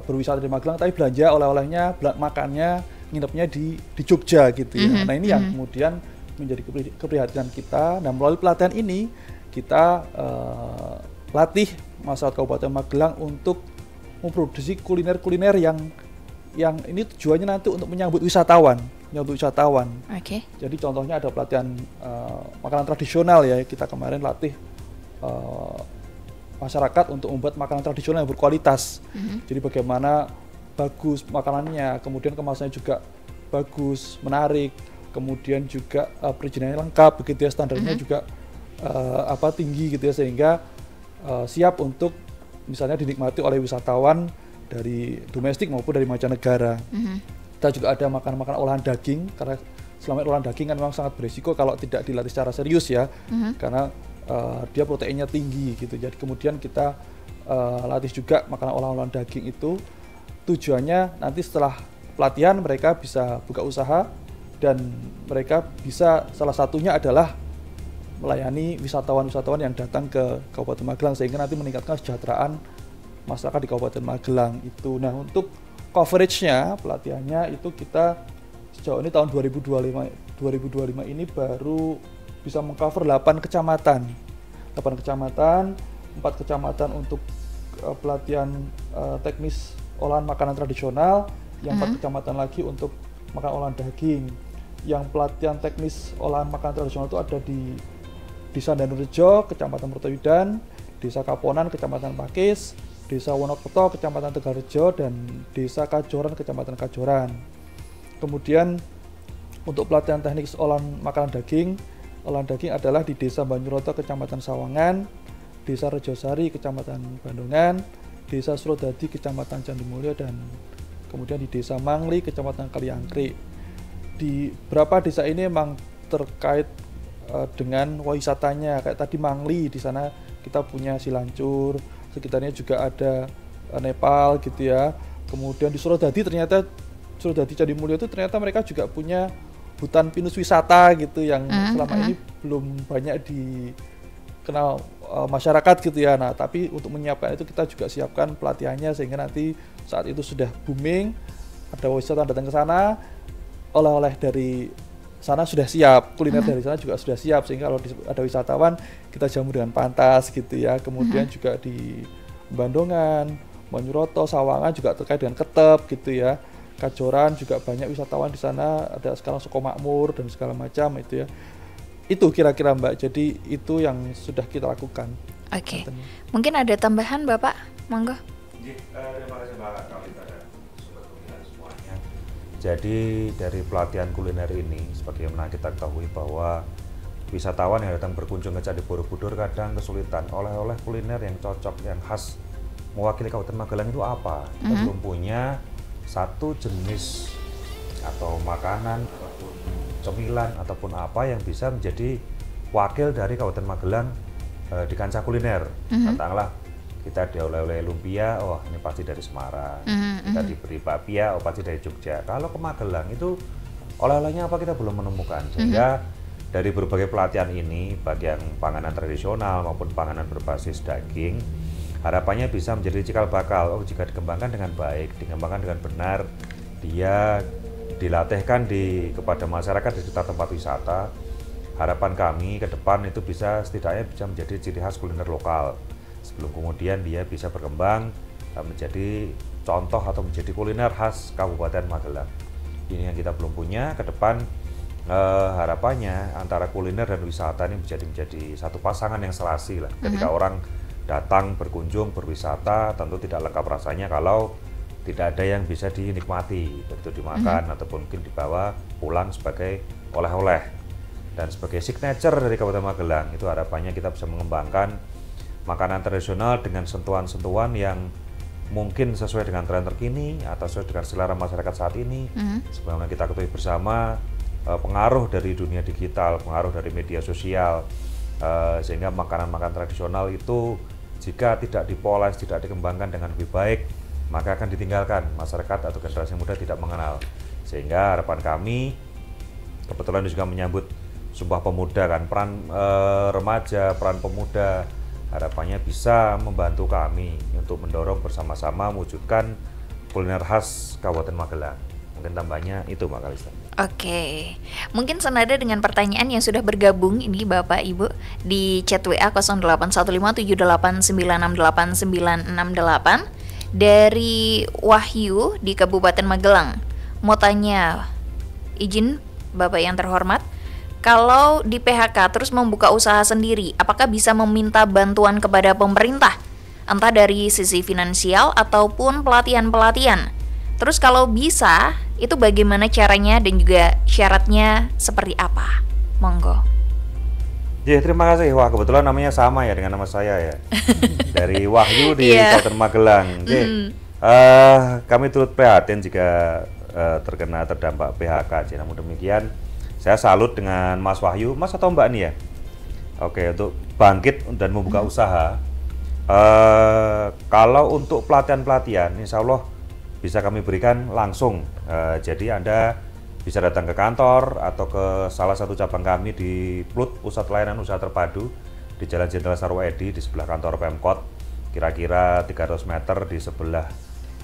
Speaker 8: berwisata di Magelang tapi belanja oleh-olehnya, makannya, nginepnya di Jogja gitu ya. Nah ini yang kemudian menjadi keprihatinan kita. Nah melalui pelatihan ini kita latih masyarakat Kabupaten Magelang untuk memproduksi kuliner-kuliner yang ini tujuannya nanti untuk menyambut wisatawan.
Speaker 4: Oke.
Speaker 8: Jadi contohnya ada pelatihan makanan tradisional ya, kita kemarin latih masyarakat untuk membuat makanan tradisional yang berkualitas. Jadi bagaimana bagus makanannya, kemudian kemasannya juga bagus, menarik, kemudian juga perizinannya lengkap begitu ya, standarnya juga tinggi gitu ya, sehingga siap untuk misalnya dinikmati oleh wisatawan dari domestik maupun dari mancanegara. Kita juga ada makanan-makanan olahan daging, karena selama olahan daging kan memang sangat berisiko kalau tidak dilatih secara serius ya, karena dia proteinnya tinggi gitu. Jadi kemudian kita latih juga makanan olahan daging itu. Tujuannya nanti setelah pelatihan mereka bisa buka usaha, dan mereka bisa, salah satunya adalah melayani wisatawan-wisatawan yang datang ke Kabupaten Magelang sehingga nanti meningkatkan kesejahteraan masyarakat di Kabupaten Magelang itu. Nah, untuk coveragenya, pelatihannya itu kita sejauh ini tahun 2025 ini baru bisa mengcover 8 kecamatan. 8 kecamatan, 4 kecamatan untuk pelatihan teknis olahan makanan tradisional, yang 4 kecamatan lagi untuk makan olahan daging. Yang pelatihan teknis olahan makanan tradisional itu ada di Desa Danurejo, Kecamatan Mertowidan, Desa Kaponan, Kecamatan Pakis, Desa Wonokerto, Kecamatan Tegalrejo, dan Desa Kajoran, Kecamatan Kajoran. Kemudian untuk pelatihan teknik olahan makanan daging adalah di Desa Banyuroto, Kecamatan Sawangan, Desa Rejosari, Kecamatan Bandungan, Desa Surodadi, Kecamatan Candimulyo, dan kemudian di Desa Mangli, Kecamatan Kaliangkrik. Di beberapa desa ini memang terkait dengan wisatanya, kayak tadi Mangli, di sana kita punya Silancur, sekitarnya juga ada Nepal gitu ya. Kemudian di Surodadi Candimulyo itu ternyata mereka juga punya hutan pinus wisata gitu yang selama ini belum banyak dikenal masyarakat gitu ya. Nah, tapi untuk menyiapkan itu kita juga siapkan pelatihannya sehingga nanti saat itu sudah booming, ada wisatawan datang ke sana, oleh-oleh dari sana sudah siap, kuliner dari sana juga sudah siap, sehingga kalau ada wisatawan kita jamu dengan pantas gitu ya. Kemudian juga di Bandungan, Banyuroto, Sawangan juga terkait dengan ketep gitu ya. Kajoran juga banyak wisatawan di sana, ada sekarang Suko Makmur dan segala macam itu ya. Itu kira-kira Mbak, jadi itu yang sudah kita lakukan.
Speaker 4: Oke. Mungkin ada tambahan Bapak, monggo.
Speaker 6: Terima kasih Mbak Kalita dan sobat Gemilang semuanya. Jadi dari pelatihan kuliner ini, sebagaimana kita ketahui bahwa wisatawan yang datang berkunjung ke Candi Borobudur kadang kesulitan oleh-oleh kuliner yang cocok, yang khas mewakili Kabupaten Magelang itu apa. Kita belum punya satu jenis atau makanan ataupun cemilan ataupun apa yang bisa menjadi wakil dari Kabupaten Magelang di kancah kuliner. Katakanlah kita dioleh-oleh lumpia, oh ini pasti dari Semarang. Kita diberi bakpia, oh pasti dari Jogja. Kalau ke Magelang itu oleh-olehnya apa kita belum menemukan. Sehingga dari berbagai pelatihan ini, baik yang panganan tradisional maupun panganan berbasis daging, harapannya bisa menjadi cikal bakal. Oh, jika dikembangkan dengan baik, dikembangkan dengan benar, dia dilatihkan kepada masyarakat di sekitar tempat wisata. Harapan kami ke depan itu setidaknya bisa menjadi ciri khas kuliner lokal. Sebelum kemudian dia bisa berkembang menjadi contoh atau menjadi kuliner khas Kabupaten Magelang. Ini yang kita belum punya. Ke depan harapannya antara kuliner dan wisata ini menjadi satu pasangan yang serasi lah. Ketika orang datang berkunjung berwisata, tentu tidak lengkap rasanya kalau tidak ada yang bisa dinikmati, begitu dimakan ataupun mungkin dibawa pulang sebagai oleh-oleh. Dan sebagai signature dari Kabupaten Magelang itu harapannya kita bisa mengembangkan makanan tradisional dengan sentuhan-sentuhan yang mungkin sesuai dengan tren terkini atau sesuai dengan selera masyarakat saat ini. Sebagaimana kita ketahui bersama pengaruh dari dunia digital, pengaruh dari media sosial, sehingga makanan-makanan tradisional itu jika tidak dipoles, tidak dikembangkan dengan lebih baik, maka akan ditinggalkan masyarakat atau generasi muda tidak mengenal. Sehingga harapan kami, kebetulan juga menyambut Sumpah Pemuda kan, peran remaja, peran pemuda, harapannya bisa membantu kami untuk mendorong bersama-sama mewujudkan kuliner khas Kabupaten Magelang. Mungkin tambahnya itu Mbak Kalista.
Speaker 4: Oke, mungkin senada dengan pertanyaan yang sudah bergabung ini Bapak Ibu di chat WA 081578968968 dari Wahyu di Kabupaten Magelang. Mau tanya, izin Bapak yang terhormat, kalau di PHK terus membuka usaha sendiri, apakah bisa meminta bantuan kepada pemerintah? Entah dari sisi finansial ataupun pelatihan-pelatihan. Terus kalau bisa, itu bagaimana caranya dan juga syaratnya seperti apa? Monggo.
Speaker 6: Ya, terima kasih. Wah, kebetulan namanya sama ya dengan nama saya ya. Dari Wahyu di Kabupaten Magelang. Kami turut prihatin jika terdampak PHK. Namun demikian, saya salut dengan Mas Wahyu, Mas atau Mbak nih ya. Oke, untuk bangkit dan membuka usaha. Kalau untuk pelatihan-pelatihan, insya Allah bisa kami berikan langsung. Jadi Anda bisa datang ke kantor atau ke salah satu cabang kami di PLUT, Pusat Layanan Usaha Terpadu, di Jalan Jenderal Sarwoedi di sebelah kantor Pemkot, kira-kira 300 meter di sebelah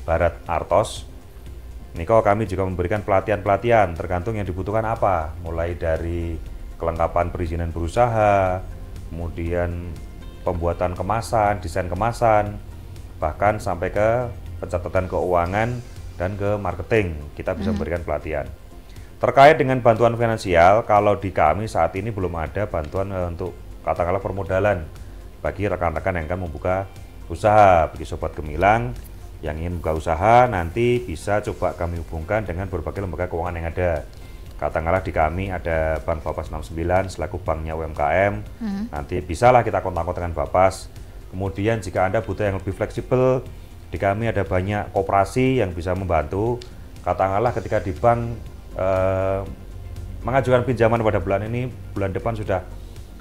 Speaker 6: barat Artos. Niko, kami juga memberikan pelatihan-pelatihan tergantung yang dibutuhkan apa, mulai dari kelengkapan perizinan berusaha, kemudian pembuatan kemasan, desain kemasan, bahkan sampai ke pencatatan keuangan dan ke marketing, kita bisa memberikan pelatihan. Terkait dengan bantuan finansial, kalau di kami saat ini belum ada bantuan untuk katakanlah permodalan bagi rekan-rekan yang akan membuka usaha. Bagi Sobat Gemilang yang ingin buka usaha, nanti bisa coba kami hubungkan dengan berbagai lembaga keuangan yang ada. Katakanlah di kami ada Bank Bapas 69 selaku banknya UMKM, nanti bisalah kita kontak-kontak dengan Bapas. Kemudian jika Anda butuh yang lebih fleksibel, di kami ada banyak koperasi yang bisa membantu. Katakanlah ketika di bank mengajukan pinjaman pada bulan ini, bulan depan sudah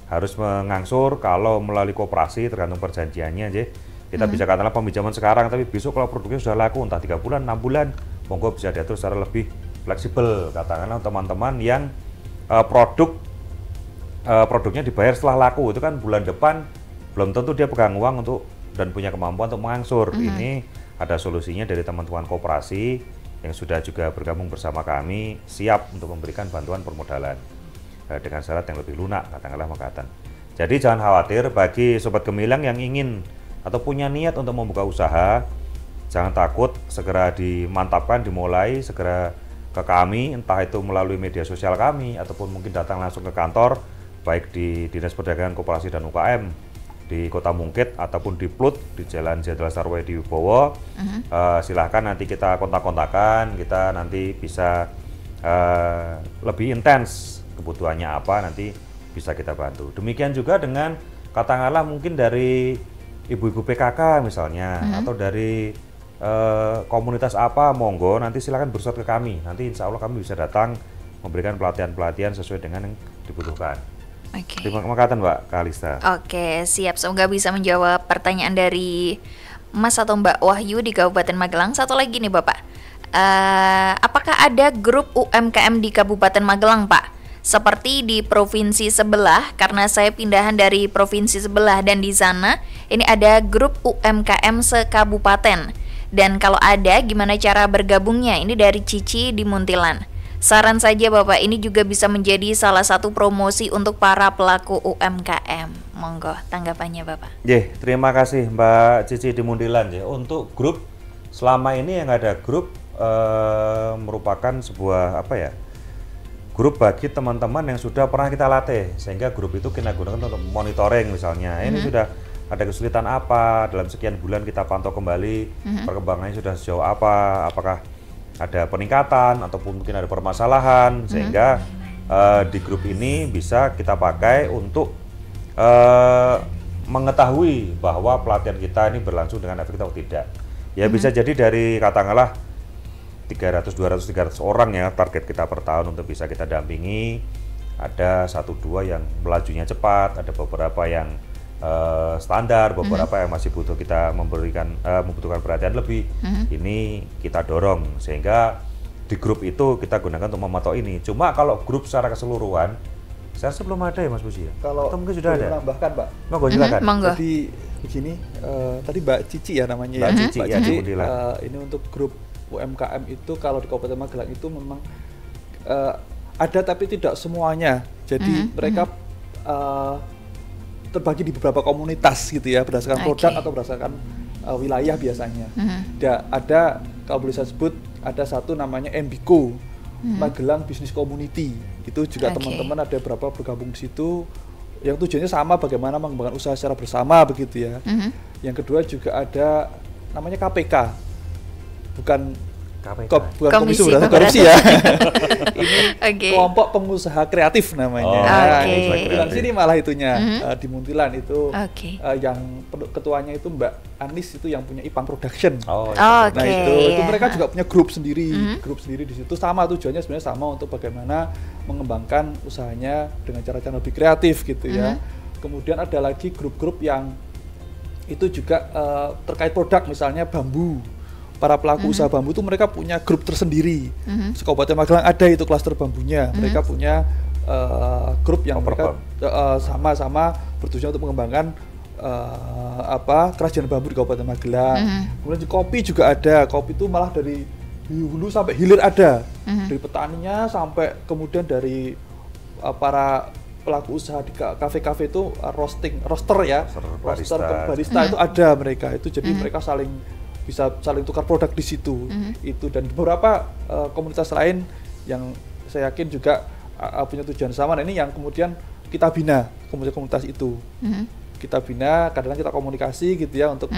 Speaker 6: harus mengangsur. Kalau melalui koperasi tergantung perjanjiannya aja, kita bisa katakanlah peminjaman sekarang, tapi besok kalau produknya sudah laku entah 3 bulan, 6 bulan, monggo bisa diatur secara lebih fleksibel. Katakanlah teman-teman yang produknya dibayar setelah laku, itu kan bulan depan belum tentu dia pegang uang untuk dan punya kemampuan untuk mengangsur. Ini ada solusinya dari teman-teman koperasi yang sudah juga bergabung bersama kami, siap untuk memberikan bantuan permodalan dengan syarat yang lebih lunak, katakanlah Makatan. Jadi jangan khawatir bagi Sobat Gemilang yang ingin atau punya niat untuk membuka usaha, jangan takut, segera dimantapkan, dimulai, segera ke kami, entah itu melalui media sosial kami ataupun mungkin datang langsung ke kantor, baik di Dinas Perdagangan Koperasi dan UKM di Kota Mungkit ataupun di PLUT di Jalan Jenderal Sarwoedi Wibowo. Silahkan nanti kita kontak-kontakan, kita nanti bisa lebih intens kebutuhannya apa, nanti bisa kita bantu. Demikian juga dengan katakanlah mungkin dari ibu-ibu PKK misalnya, atau dari komunitas apa, monggo nanti silahkan bersut ke kami, nanti insya Allah kami bisa datang memberikan pelatihan-pelatihan sesuai dengan yang dibutuhkan. Terima kasih Mbak Kalista.
Speaker 4: Oke, siap. Semoga bisa menjawab pertanyaan dari Mas atau Mbak Wahyu di Kabupaten Magelang. Satu lagi nih Bapak, apakah ada grup UMKM di Kabupaten Magelang Pak? Seperti di provinsi sebelah, karena saya pindahan dari provinsi sebelah dan di sana ini ada grup UMKM sekabupaten. Dan kalau ada, gimana cara bergabungnya? Ini dari Cici di Muntilan. Saran saja Bapak, ini juga bisa menjadi salah satu promosi untuk para pelaku UMKM. Monggo tanggapannya Bapak.
Speaker 6: Terima kasih Mbak Cici di Muntilan. Untuk grup, selama ini yang ada grup merupakan sebuah grup bagi teman-teman yang sudah pernah kita latih, sehingga grup itu kita gunakan untuk monitoring misalnya. Ini sudah ada kesulitan apa, dalam sekian bulan kita pantau kembali perkembangannya sudah sejauh apa, apakah ada peningkatan ataupun mungkin ada permasalahan, sehingga di grup ini bisa kita pakai untuk mengetahui bahwa pelatihan kita ini berlangsung dengan efektif atau tidak. Ya bisa jadi dari katakanlah 300, 200, 300 orang ya target kita per tahun untuk bisa kita dampingi. Ada 1-2 yang melajunya cepat, ada beberapa yang standar, beberapa yang masih butuh kita membutuhkan perhatian lebih. Ini kita dorong sehingga di grup itu kita gunakan untuk memantau ini. Cuma kalau grup secara keseluruhan, saya rasa belum ada ya Mas Busi ya?
Speaker 8: Kalau
Speaker 6: atau mungkin sudah ada?
Speaker 8: Menambahkan Pak.
Speaker 6: Monggo silakan.
Speaker 8: Jadi begini, tadi Mbak Cici ya namanya.
Speaker 6: Mbak Cici ya.
Speaker 8: Ini untuk grup UMKM itu kalau di Kabupaten Magelang itu memang ada tapi tidak semuanya. Jadi mereka terbagi di beberapa komunitas gitu ya, berdasarkan produk atau berdasarkan wilayah biasanya. Ada, kalau boleh saya sebut, ada satu namanya MBICO, Magelang Business Community. Itu juga teman-teman ada berapa bergabung di situ, yang tujuannya sama, bagaimana mengembangkan usaha secara bersama begitu ya. Yang kedua juga ada namanya KPK, bukan Komisi Pemberantasan Korupsi ya. Ini kelompok pengusaha kreatif namanya. Di sini malah itunya di Muntilan itu yang ketuanya itu Mbak Anis itu yang punya Ipang Production. Nah itu mereka juga punya grup sendiri, di situ sama tujuannya sebenarnya sama untuk bagaimana mengembangkan usahanya dengan cara-cara lebih kreatif gitu ya. Kemudian ada lagi grup-grup yang itu juga terkait produk, misalnya bambu. para pelaku usaha bambu itu mereka punya grup tersendiri. Kabupaten Magelang ada itu klaster bambunya. Mereka punya grup yang mereka sama-sama bertujuan untuk mengembangkan kerajinan bambu di Kabupaten Magelang. Kemudian di kopi juga ada. Kopi itu malah dari hulu sampai hilir ada. Dari petaninya sampai kemudian dari para pelaku usaha di kafe-kafe itu roaster barista itu ada mereka itu, jadi mereka bisa saling tukar produk di situ. Itu dan beberapa komunitas lain yang saya yakin juga punya tujuan sama. Nah, ini yang kemudian kita bina komunitas itu. Kita bina, kadang-kadang kita komunikasi gitu ya untuk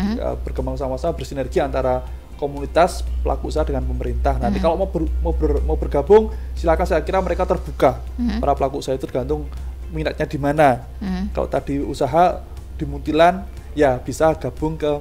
Speaker 8: berkembang sama-sama, bersinergi antara komunitas pelaku usaha dengan pemerintah. Nanti kalau mau bergabung silakan, saya kira mereka terbuka. Para pelaku usaha itu tergantung minatnya di mana. Kalau tadi usaha di Muntilan ya bisa gabung ke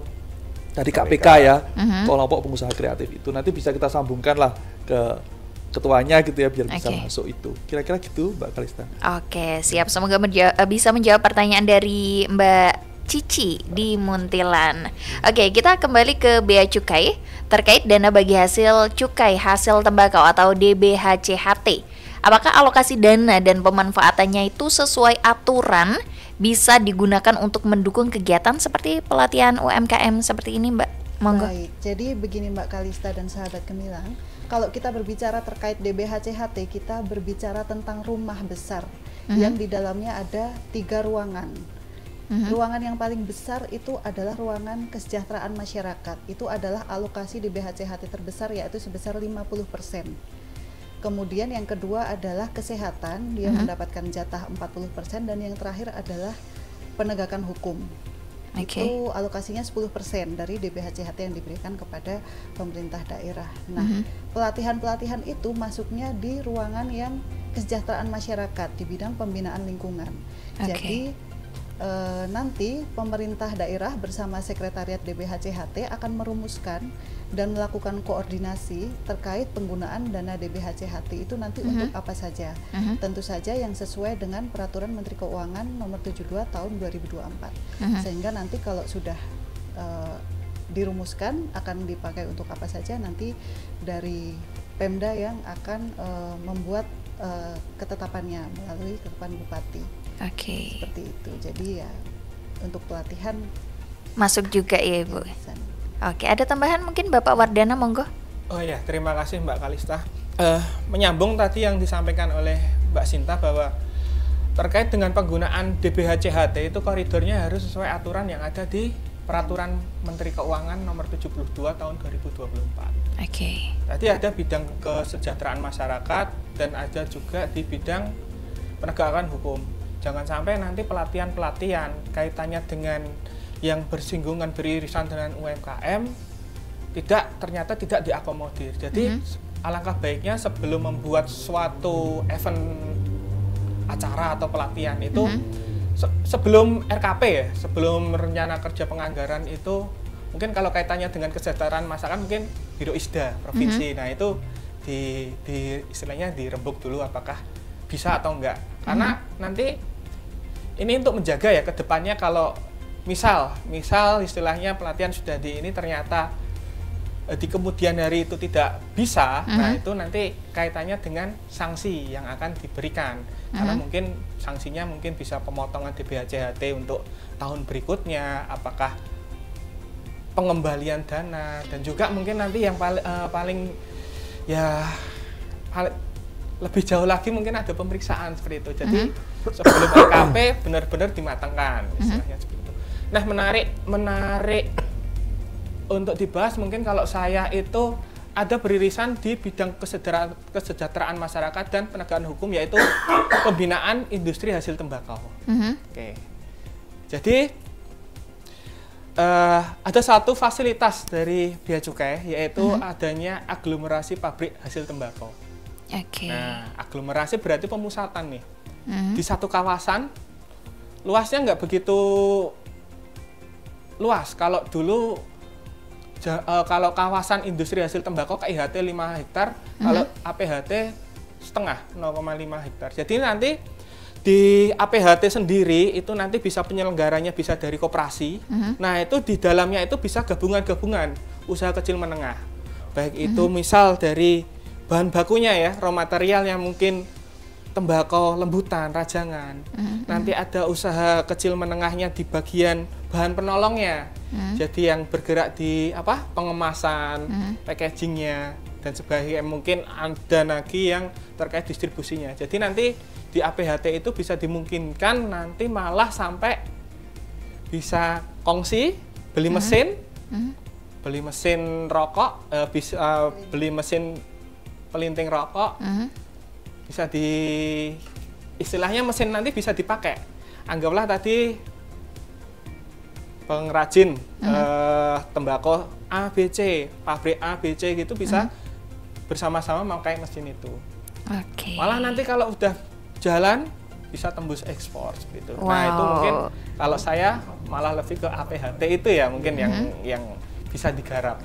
Speaker 8: dari KPK ya, kelompok pengusaha kreatif itu. Nanti bisa kita sambungkan lah ke ketuanya gitu ya, biar bisa masuk itu. Kira-kira gitu Mbak Kalista.
Speaker 4: Oke, siap. Semoga bisa menjawab pertanyaan dari Mbak Cici di Muntilan. Oke, kita kembali ke Bea Cukai terkait dana bagi hasil cukai hasil tembakau atau DBHCHT. Apakah alokasi dana dan pemanfaatannya itu sesuai aturan, bisa digunakan untuk mendukung kegiatan seperti pelatihan UMKM seperti ini, Mbak? Monggo.
Speaker 7: Baik, jadi begini Mbak Kalista dan sahabat Gemilang, kalau kita berbicara terkait DBHCHT, kita berbicara tentang rumah besar yang di dalamnya ada 3 ruangan. Ruangan yang paling besar itu adalah ruangan kesejahteraan masyarakat. Itu adalah alokasi DBHCHT terbesar, yaitu sebesar 50%. Kemudian yang kedua adalah kesehatan, dia mendapatkan jatah 40%, dan yang terakhir adalah penegakan hukum. Itu alokasinya 10% dari DBHCHT yang diberikan kepada pemerintah daerah. Nah, pelatihan-pelatihan itu masuknya di ruangan yang kesejahteraan masyarakat di bidang pembinaan lingkungan. Jadi nanti pemerintah daerah bersama sekretariat DBHCHT akan merumuskan dan melakukan koordinasi terkait penggunaan dana DBHCHT itu nanti untuk apa saja. Tentu saja yang sesuai dengan Peraturan Menteri Keuangan Nomor 72 Tahun 2024. Sehingga nanti kalau sudah dirumuskan akan dipakai untuk apa saja, nanti dari Pemda yang akan membuat ketetapannya melalui ketetapan Bupati. Seperti itu. Jadi ya untuk pelatihan
Speaker 4: masuk juga ya Ibu. Ada tambahan mungkin Bapak Wardana, monggo.
Speaker 5: Oh ya, terima kasih Mbak Kalista. Menyambung tadi yang disampaikan oleh Mbak Sinta bahwa terkait dengan penggunaan DBHCHT itu koridornya harus sesuai aturan yang ada di Peraturan Menteri Keuangan Nomor 72 Tahun 2024. Tadi ada bidang kesejahteraan masyarakat dan ada juga di bidang penegakan hukum. Jangan sampai nanti pelatihan-pelatihan kaitannya dengan yang bersinggungan beririsan dengan UMKM ternyata tidak diakomodir. Jadi alangkah baiknya sebelum membuat suatu event acara atau pelatihan itu sebelum RKP ya, sebelum rencana kerja penganggaran itu, mungkin kalau kaitannya dengan kesejahteraan masyarakat mungkin Biro Isda provinsi. Nah itu di istilahnya dirembuk dulu apakah bisa atau enggak. Karena nanti ini untuk menjaga ya ke depannya, kalau misal istilahnya pelatihan sudah di ini ternyata di kemudian hari itu tidak bisa, nah itu nanti kaitannya dengan sanksi yang akan diberikan. Karena mungkin sanksinya mungkin bisa pemotongan DBHCHT untuk tahun berikutnya, apakah pengembalian dana, dan juga mungkin nanti yang paling lebih jauh lagi mungkin ada pemeriksaan seperti itu. Jadi sebelum RKP benar-benar dimatangkan istilahnya seperti itu. Nah, menarik untuk dibahas mungkin kalau saya itu ada beririsan di bidang kesejahteraan masyarakat dan penegakan hukum, yaitu pembinaan industri hasil tembakau. Jadi ada satu fasilitas dari Bea Cukai, yaitu adanya aglomerasi pabrik hasil tembakau. Nah, aglomerasi berarti pemusatan nih. Di satu kawasan, luasnya nggak begitu luas. Kalau dulu kalau kawasan industri hasil tembakau KIHT 5 hektar, kalau APHT setengah 0,5 hektar. Jadi nanti di APHT sendiri itu nanti bisa penyelenggaranya bisa dari koperasi. Nah, itu di dalamnya itu bisa gabungan-gabungan usaha kecil menengah. Baik itu misal dari bahan bakunya ya, raw material yang mungkin tembakau lembutan, rajangan. Nanti ada usaha kecil menengahnya di bagian bahan penolongnya. Jadi yang bergerak di pengemasan, packagingnya dan sebagainya. Mungkin ada lagi yang terkait distribusinya. Jadi nanti di APHT itu bisa dimungkinkan nanti malah sampai bisa kongsi, beli mesin, beli mesin rokok, beli mesin pelinting rokok, bisa istilahnya mesin nanti bisa dipakai. Anggaplah tadi pengrajin tembakau ABC, pabrik ABC gitu bisa bersama-sama memakai mesin itu. Malah nanti kalau udah jalan bisa tembus ekspor gitu.
Speaker 4: Wow.
Speaker 5: Nah itu mungkin kalau saya malah lebih ke APHT itu ya mungkin yang bisa digarap.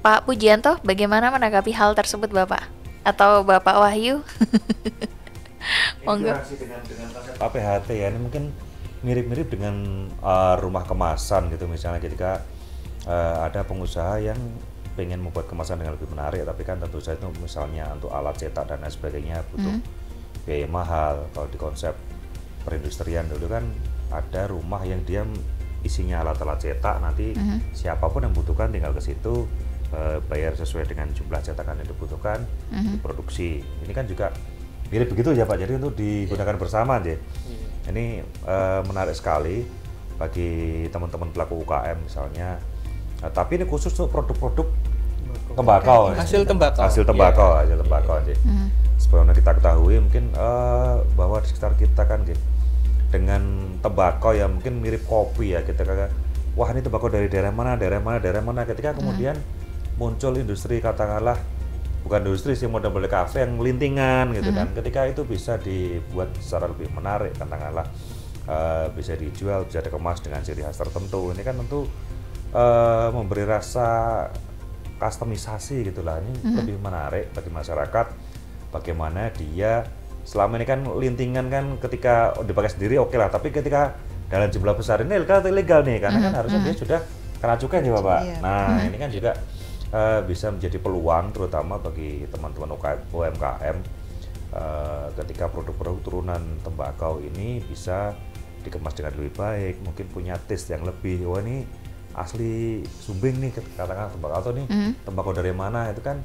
Speaker 4: Pak Pujianto, bagaimana menanggapi hal tersebut Bapak? Atau Bapak Wahyu? Monggo.
Speaker 6: Dengan APHT ya, ini mungkin mirip-mirip dengan rumah kemasan gitu, misalnya ketika ada pengusaha yang pengen membuat kemasan dengan lebih menarik, tapi kan tentu saja itu misalnya untuk alat cetak dan lain sebagainya butuh biaya mahal. Kalau di konsep perindustrian dulu kan ada rumah yang dia isinya alat-alat cetak, nanti siapapun yang butuhkan tinggal ke situ, bayar sesuai dengan jumlah cetakan yang dibutuhkan, diproduksi. Ini kan juga mirip begitu ya Pak, jadi untuk digunakan bersama aja. Ini menarik sekali bagi teman-teman pelaku UKM misalnya, tapi ini khusus untuk produk-produk tembakau,
Speaker 5: hasil tembakau
Speaker 6: aja. Sebagaimana kita ketahui mungkin bahwa di sekitar kita kan dengan tembakau yang mungkin mirip kopi ya, kita kata wah ini tembakau dari daerah mana, ketika kemudian muncul industri, katakanlah bukan industri sih, model-model kafe yang melintingan gitu kan, ketika itu bisa dibuat secara lebih menarik, katakanlah bisa dijual, bisa dikemas dengan ciri khas tertentu, ini kan tentu memberi rasa customisasi gitulah. Ini lebih menarik bagi masyarakat, bagaimana dia selama ini kan lintingan kan ketika dipakai sendiri oke lah, tapi ketika dalam jumlah besar ini ilegal nih, karena kan harusnya dia sudah kena cukai nih Bapak. Nah ini kan juga bisa menjadi peluang terutama bagi teman-teman UMKM ketika produk-produk turunan tembakau ini bisa dikemas dengan lebih baik, mungkin punya taste yang lebih, wah ini asli Sumbing nih katakan tembakau, atau nih tembakau dari mana, itu kan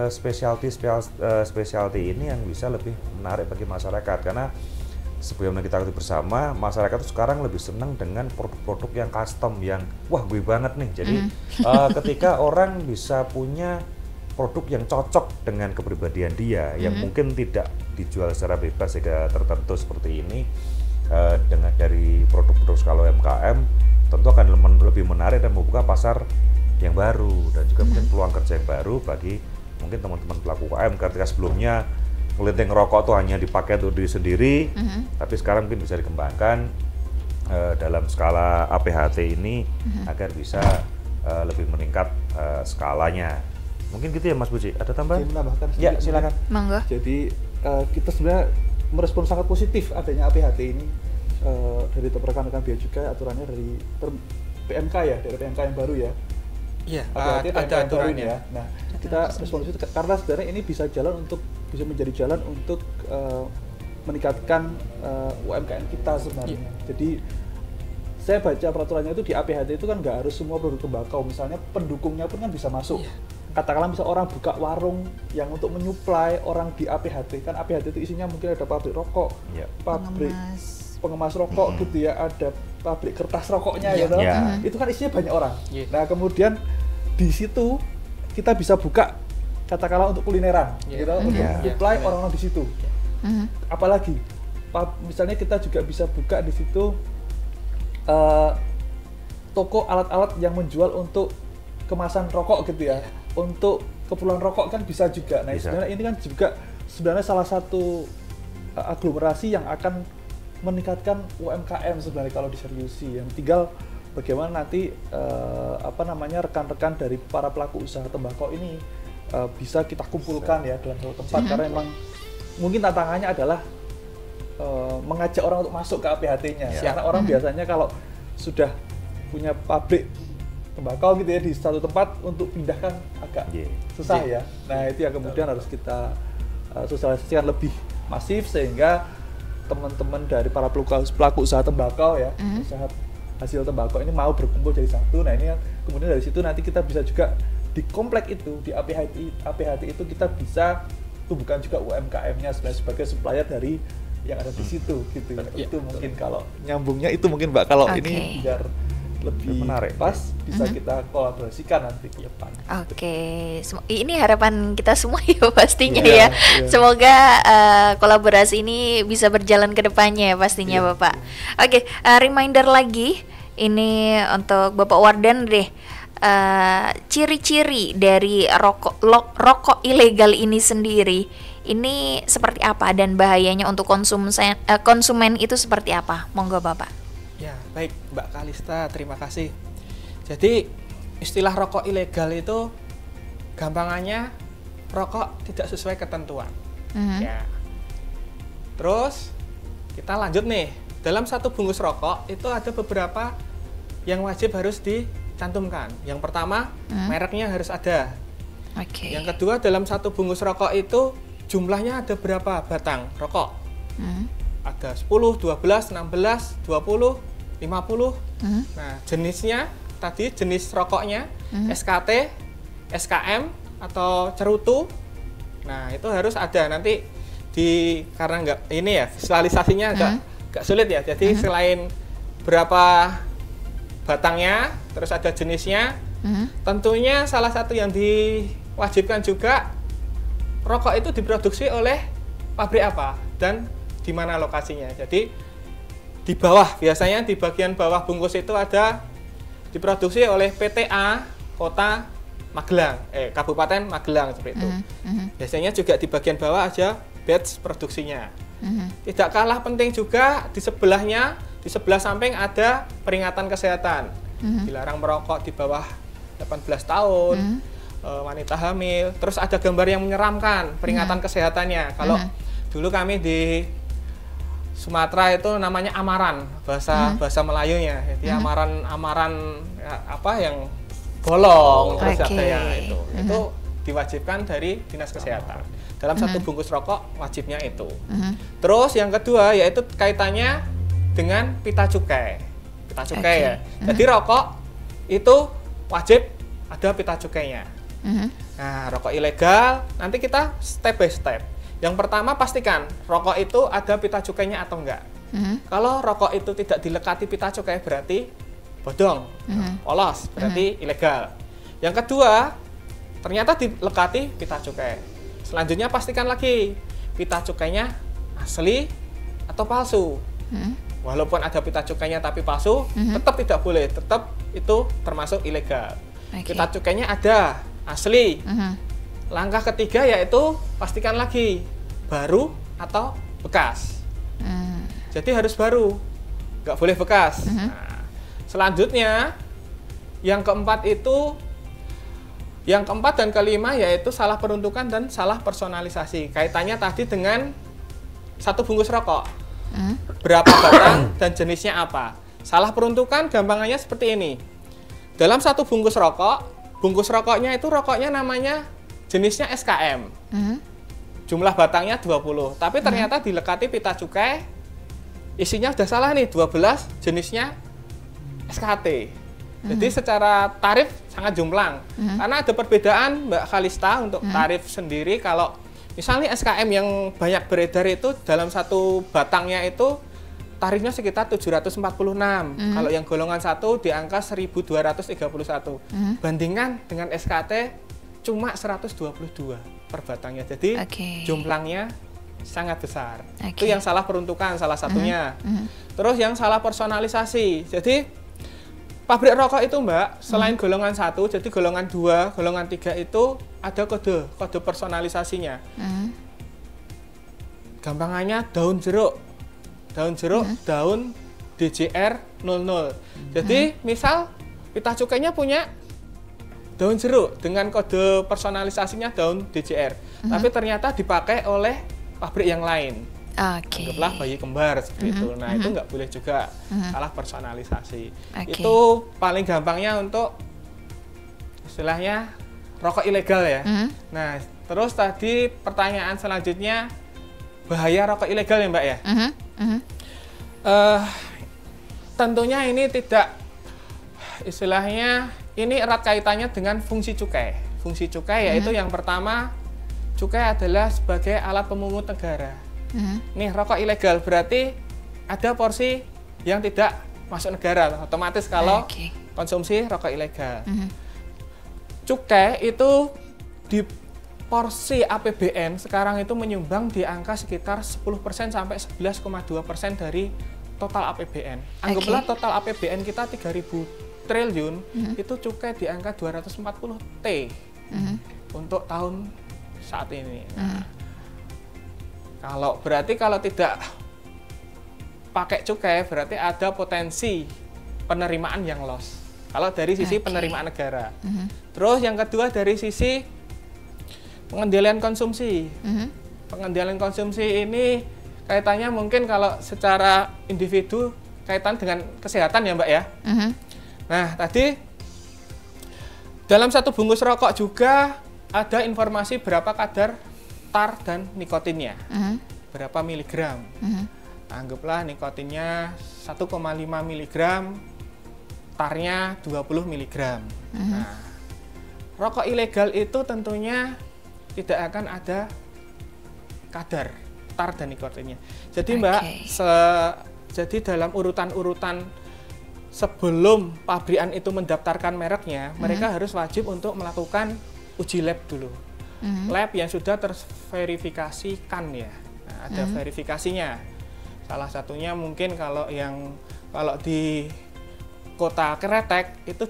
Speaker 6: specialty ini yang bisa lebih menarik bagi masyarakat. Karena sebagaimana kita ketahui bersama, masyarakat itu sekarang lebih senang dengan produk-produk yang custom, yang wah gue banget nih. Jadi ketika orang bisa punya produk yang cocok dengan kepribadian dia, yang mungkin tidak dijual secara bebas jika tertentu seperti ini, dengan dari produk-produk skala UMKM tentu akan lebih menarik dan membuka pasar yang baru, dan juga mungkin peluang kerja yang baru bagi mungkin teman-teman pelaku UMKM. Ketika sebelumnya ngelinting rokok tuh hanya dipakai untuk diri sendiri, tapi sekarang mungkin bisa dikembangkan dalam skala APHT ini agar bisa lebih meningkat skalanya. Mungkin gitu ya Mas Puji, ada tambahan?
Speaker 8: Saya menambahkan
Speaker 6: ya, silakan.
Speaker 4: Monggo.
Speaker 8: Jadi kita sebenarnya merespon sangat positif adanya APHT ini dari rekan-rekan Bea Cukai, aturannya dari PMK ya, dari PMK yang baru ya.
Speaker 5: Iya,
Speaker 8: ada aturannya ya. Nah, kita respon itu karena sebenarnya ini bisa menjadi jalan untuk meningkatkan UMKM kita sebenarnya. Jadi saya baca peraturannya itu di APHT itu kan nggak harus semua produk tembakau, misalnya pendukungnya pun kan bisa masuk. Katakanlah misal orang buka warung yang untuk menyuplai orang di APHT, kan APHT itu isinya mungkin ada pabrik rokok, pabrik pengemas rokok gitu ya, ada pabrik kertas rokoknya itu kan isinya banyak orang. Nah kemudian di situ kita bisa buka katakanlah untuk kulineran, gitu, untuk supply orang-orang di situ. Apalagi misalnya kita juga bisa buka di situ toko alat-alat yang menjual untuk kemasan rokok gitu ya, untuk keperluan rokok kan bisa juga. Nah sebenarnya ini kan juga sebenarnya salah satu aglomerasi yang akan meningkatkan UMKM sebenarnya kalau diseriusi. Yang tinggal bagaimana nanti rekan-rekan dari para pelaku usaha tembakau ini bisa kita kumpulkan ya dalam satu tempat, karena memang mungkin tantangannya adalah mengajak orang untuk masuk ke APHT-nya. Karena orang biasanya kalau sudah punya pabrik tembakau gitu ya di satu tempat untuk pindahkan agak susah ya. Nah itu yang kemudian harus kita sosialisasikan lebih masif sehingga teman-teman dari para pelaku usaha tembakau ya, usaha hasil tembakau ini mau berkumpul jadi satu. Nah ini kemudian dari situ nanti kita bisa juga di komplek itu, di APHT itu kita bisa tumbuhkan juga UMKM-nya sebagai supplier dari yang ada di situ gitu ya. Itu mungkin kalau nyambungnya itu mungkin Mbak, kalau ini biar lebih menarik pas bisa kita kolaborasikan nanti ke depan.
Speaker 4: Ini harapan kita semua ya pastinya ya. Semoga kolaborasi ini bisa berjalan ke depannya ya pastinya Bapak. Reminder lagi ini untuk Bapak Wardan deh. Ciri-ciri dari rokok ilegal ini sendiri ini seperti apa dan bahayanya untuk konsumen itu seperti apa? Monggo Bapak.
Speaker 5: Ya, baik Mbak Kalista, terima kasih. Jadi istilah rokok ilegal itu gampangannya rokok tidak sesuai ketentuan. Ya. Terus kita lanjut nih, dalam satu bungkus rokok itu ada beberapa yang wajib harus dicantumkan. Yang pertama, mereknya harus ada. Yang kedua, dalam satu bungkus rokok itu jumlahnya ada berapa batang rokok? Ada 10, 12, 16, 20, 50. Nah, jenisnya tadi jenis rokoknya SKT, SKM atau cerutu. Nah, itu harus ada nanti karena nggak ini ya visualisasinya agak sulit ya. Jadi selain berapa batangnya, terus ada jenisnya. Tentunya salah satu yang diwajibkan juga rokok itu diproduksi oleh pabrik apa dan di mana lokasinya. Jadi di bawah, biasanya di bagian bawah bungkus itu ada diproduksi oleh PTA Kota Magelang, Kabupaten Magelang seperti itu. Biasanya juga di bagian bawah aja batch produksinya. Tidak kalah penting juga di sebelahnya, di sebelah samping ada peringatan kesehatan. Dilarang merokok di bawah 18 tahun. Wanita hamil, terus ada gambar yang menyeramkan peringatan kesehatannya. Kalau dulu kami di Sumatera itu namanya amaran, bahasa Melayunya. Jadi amaran ya, apa yang bolong, terus ada yang itu diwajibkan dari Dinas Kesehatan. Dalam satu bungkus rokok wajibnya itu. Terus yang kedua yaitu kaitannya dengan pita cukai. Pita cukai ya. Jadi rokok itu wajib ada pita cukainya. Nah, rokok ilegal nanti kita step by step. Yang pertama pastikan rokok itu ada pita cukainya atau enggak. Kalau rokok itu tidak dilekati pita cukai berarti bodong, polos, berarti ilegal. Yang kedua, ternyata dilekati pita cukai. Selanjutnya pastikan lagi pita cukainya asli atau palsu. Walaupun ada pita cukainya tapi palsu, tetap tidak boleh, tetap itu termasuk ilegal. Pita cukainya ada asli. Langkah ketiga yaitu pastikan lagi baru atau bekas. Jadi harus baru, nggak boleh bekas. Nah, selanjutnya yang keempat dan kelima yaitu salah peruntukan dan salah personalisasi. Kaitannya tadi dengan satu bungkus rokok, berapa batang dan jenisnya apa. Salah peruntukan gampangannya seperti ini. Dalam satu bungkus rokok, bungkus rokoknya itu rokoknya namanya jenisnya SKM. Jumlah batangnya 20, tapi ternyata dilekati pita cukai isinya sudah salah nih, 12 jenisnya SKT. Jadi secara tarif sangat jomplang. Karena ada perbedaan Mbak Kalista untuk tarif sendiri. Kalau misalnya SKM yang banyak beredar itu dalam satu batangnya itu tarifnya sekitar 746. Kalau yang golongan 1 di angka 1231. Bandingkan dengan SKT cuma 122 per batangnya. Jadi jumlahnya sangat besar. Itu yang salah peruntukan salah satunya. Terus yang salah personalisasi. Jadi pabrik rokok itu Mbak, selain golongan 1, jadi golongan 2, golongan 3 itu ada kode personalisasinya. Gampangannya daun jeruk, daun DJR 00. Jadi misal pita cukainya punya daun jeruk dengan kode personalisasinya daun DJR, tapi ternyata dipakai oleh pabrik yang lain. Anggaplah bayi kembar seperti itu. Nah, itu nggak boleh juga salah personalisasi. Itu paling gampangnya untuk istilahnya rokok ilegal ya. Nah, terus tadi pertanyaan selanjutnya bahaya rokok ilegal ya Mbak ya. Tentunya ini tidak, istilahnya ini erat kaitannya dengan fungsi cukai. Fungsi cukai yaitu yang pertama, cukai adalah sebagai alat pemungut negara. Nih rokok ilegal berarti ada porsi yang tidak masuk negara, otomatis kalau konsumsi rokok ilegal. Cukai itu di porsi APBN sekarang itu menyumbang di angka sekitar 10% sampai 11,2% dari total APBN. Anggaplah total APBN kita 3.000 triliun, itu cukai di angka 240 T untuk tahun saat ini. Nah, kalau tidak pakai cukai berarti ada potensi penerimaan yang loss. Kalau dari sisi penerimaan negara. Terus yang kedua dari sisi pengendalian konsumsi. Pengendalian konsumsi ini kaitannya mungkin kalau secara individu kaitan dengan kesehatan ya Mbak ya. Nah tadi dalam satu bungkus rokok juga ada informasi berapa kadar tar dan nikotinnya, berapa miligram. Anggaplah nikotinnya 1,5 miligram, tarnya 20 miligram. Nah, rokok ilegal itu tentunya tidak akan ada kadar tar dan nikotinnya. Jadi Mbak, jadi dalam urutan-urutan sebelum pabrikan itu mendaftarkan mereknya, mereka harus wajib untuk melakukan uji lab dulu. Lab yang sudah terverifikasikan ya. Nah, ada verifikasinya. Salah satunya mungkin kalau di Kota Kretek itu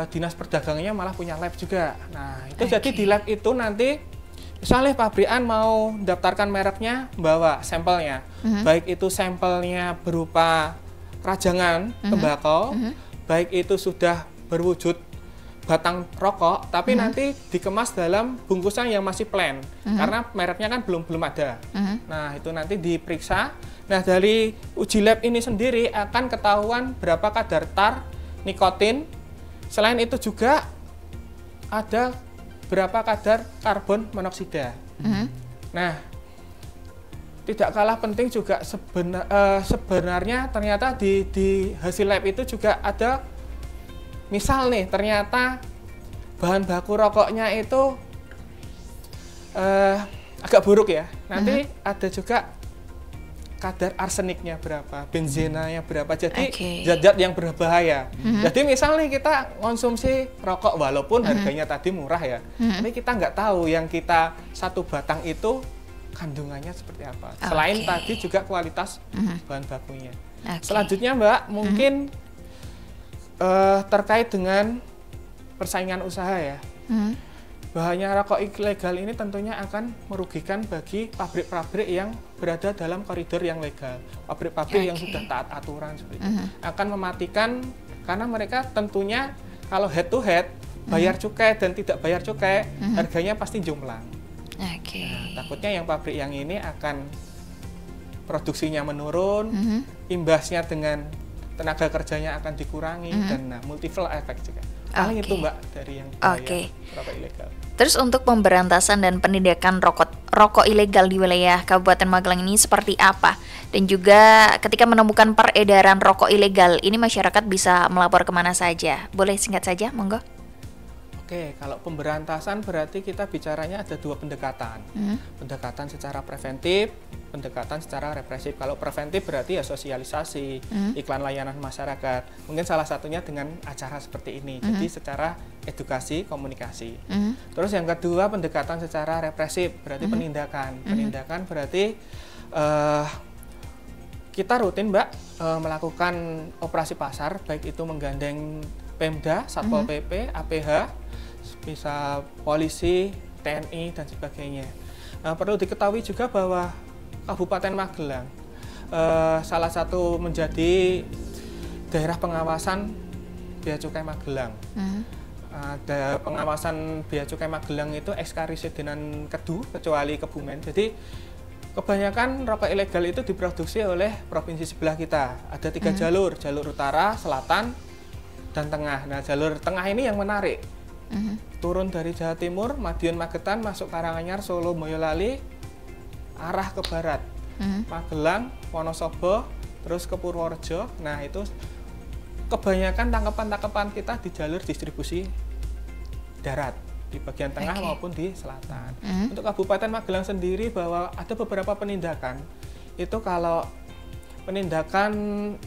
Speaker 5: Dinas Perdagangannya malah punya lab juga. Nah, itu jadi di lab itu nanti misalnya pabrikan mau daftarkan mereknya, bawa sampelnya. Baik itu sampelnya berupa rajangan tembakau, baik itu sudah berwujud batang rokok, tapi nanti dikemas dalam bungkusan yang masih plain, karena mereknya kan belum ada. Nah, itu nanti diperiksa. Nah, dari uji lab ini sendiri akan ketahuan berapa kadar tar, nikotin. Selain itu juga ada berapa kadar karbon monoksida. Nah, tidak kalah penting juga sebenarnya ternyata di hasil lab itu juga ada, misal nih ternyata bahan baku rokoknya itu agak buruk ya. Nanti ada juga kadar arseniknya berapa, benzenanya berapa, jadi zat-zat yang berbahaya. Jadi misalnya kita konsumsi rokok walaupun harganya tadi murah ya, tapi kita nggak tahu yang kita satu batang itu kandungannya seperti apa. Selain tadi juga kualitas bahan bakunya. Selanjutnya Mbak, mungkin terkait dengan persaingan usaha ya. Bahaya rokok ilegal ini tentunya akan merugikan bagi pabrik-pabrik yang berada dalam koridor yang legal. Pabrik-pabrik yang sudah taat aturan seperti itu. Akan mematikan, karena mereka tentunya kalau head to head, bayar cukai dan tidak bayar cukai, harganya pasti jomplang. Nah, takutnya yang pabrik yang ini akan produksinya menurun, imbasnya dengan tenaga kerjanya akan dikurangi, dan multiple effect juga. Paling itu Mbak dari yang rokok ilegal.
Speaker 4: Terus untuk pemberantasan dan penindakan rokok ilegal di wilayah Kabupaten Magelang ini seperti apa? Dan juga ketika menemukan peredaran rokok ilegal, ini masyarakat bisa melapor kemana saja? Boleh singkat saja, monggo.
Speaker 5: Oke, kalau pemberantasan berarti kita bicaranya ada dua pendekatan. Pendekatan secara preventif, pendekatan secara represif. Kalau preventif berarti ya sosialisasi, iklan layanan masyarakat. Mungkin salah satunya dengan acara seperti ini. Jadi secara edukasi, komunikasi. Terus yang kedua pendekatan secara represif, berarti penindakan. Penindakan berarti kita rutin Mbak melakukan operasi pasar, baik itu menggandeng Pemda, Satpol PP, APH, bisa polisi, TNI, dan sebagainya. Perlu diketahui juga bahwa Kabupaten Magelang salah satu menjadi daerah pengawasan Bea Cukai Magelang. Pengawasan Bea Cukai Magelang itu ekskarisidenan Kedu, kecuali Kebumen. Jadi kebanyakan rokok ilegal itu diproduksi oleh provinsi sebelah kita. Ada 3 jalur, jalur utara, selatan, dan tengah. Nah, jalur tengah ini yang menarik. Turun dari Jawa Timur, Madiun, Magetan, masuk Karanganyar, Solo, Boyolali, arah ke barat. Magelang, Wonosobo, terus ke Purworejo. Nah, itu kebanyakan tangkapan-tangkapan kita di jalur distribusi darat, di bagian tengah maupun di selatan. Untuk Kabupaten Magelang sendiri bahwa ada beberapa penindakan. Itu kalau penindakan,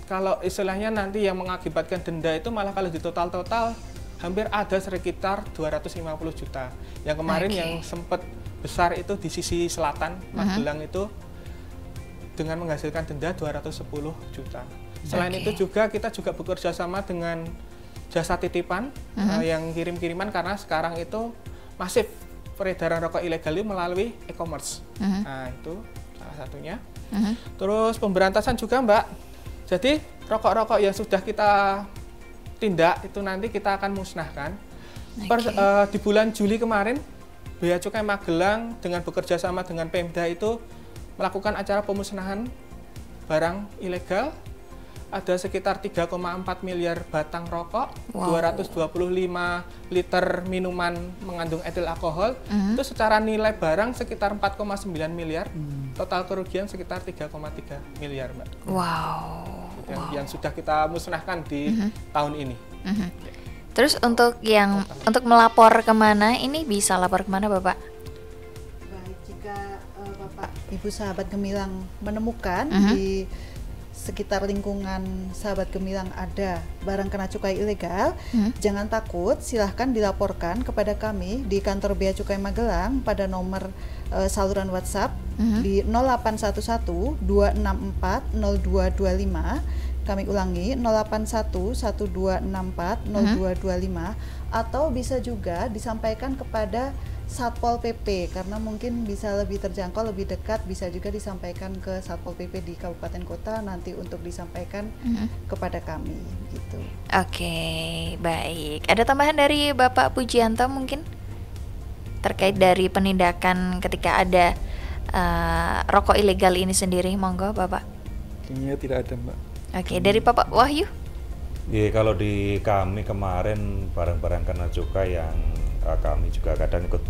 Speaker 5: kalau istilahnya nanti yang mengakibatkan denda itu malah kalau di total-total hampir ada sekitar 250 juta. Yang kemarin yang sempat besar itu di sisi selatan Magelang itu dengan menghasilkan denda 210 juta. Selain itu juga kita juga bekerja sama dengan jasa titipan yang kirim-kiriman, karena sekarang itu masif peredaran rokok ilegal itu melalui e-commerce. Nah, itu salah satunya. Terus pemberantasan juga, Mbak. Jadi rokok-rokok yang sudah kita tindak itu nanti kita akan musnahkan. Di bulan Juli kemarin, Bea Cukai Magelang dengan bekerja sama dengan Pemda itu melakukan acara pemusnahan barang ilegal. Ada sekitar 3,4 miliar batang rokok, 225 liter minuman mengandung etil alkohol. Itu secara nilai barang sekitar 4,9 miliar. Total kerugian sekitar 3,3 miliar, Mbak. Yang sudah kita musnahkan di tahun ini.
Speaker 4: Terus untuk melapor kemana, ini bisa lapor kemana, Bapak?
Speaker 7: Baik, jika Bapak Ibu sahabat Gemilang menemukan di sekitar lingkungan sahabat Gemilang ada barang kena cukai ilegal, jangan takut, silahkan dilaporkan kepada kami di kantor Bea Cukai Magelang pada nomor saluran WhatsApp di 0811 264 0225. Kami ulangi 0811 1264 0225, atau bisa juga disampaikan kepada Satpol PP karena mungkin bisa lebih terjangkau, lebih dekat. Bisa juga disampaikan ke Satpol PP di kabupaten kota nanti untuk disampaikan kepada kami gitu.
Speaker 4: Oke, baik. Ada tambahan dari Bapak Pujianto mungkin terkait dari penindakan ketika ada rokok ilegal ini sendiri? Monggo, Bapak.
Speaker 8: Kayaknya tidak ada, Mbak.
Speaker 4: Oke, dari Bapak Wahyu?
Speaker 6: Iya, kalau di kami kemarin barang-barang kena cukai yang kami juga kadang ikut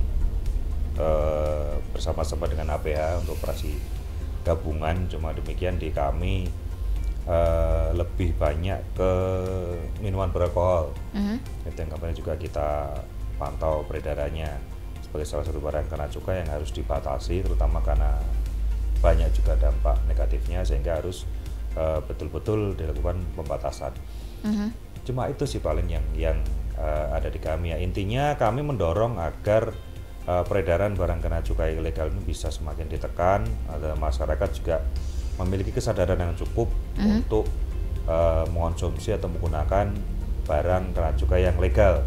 Speaker 6: bersama-sama dengan APH untuk operasi gabungan. Cuma demikian di kami lebih banyak ke minuman beralkohol. Itu yang kemarin juga kita pantau peredarannya sebagai salah satu barang kena cukai yang harus dibatasi, terutama karena banyak juga dampak negatifnya sehingga harus betul-betul dilakukan pembatasan. Cuma itu sih paling yang ada di kami ya. Intinya kami mendorong agar peredaran barang kena cukai ilegal ini bisa semakin ditekan. Ada masyarakat juga memiliki kesadaran yang cukup untuk mengonsumsi atau menggunakan barang kena cukai yang legal.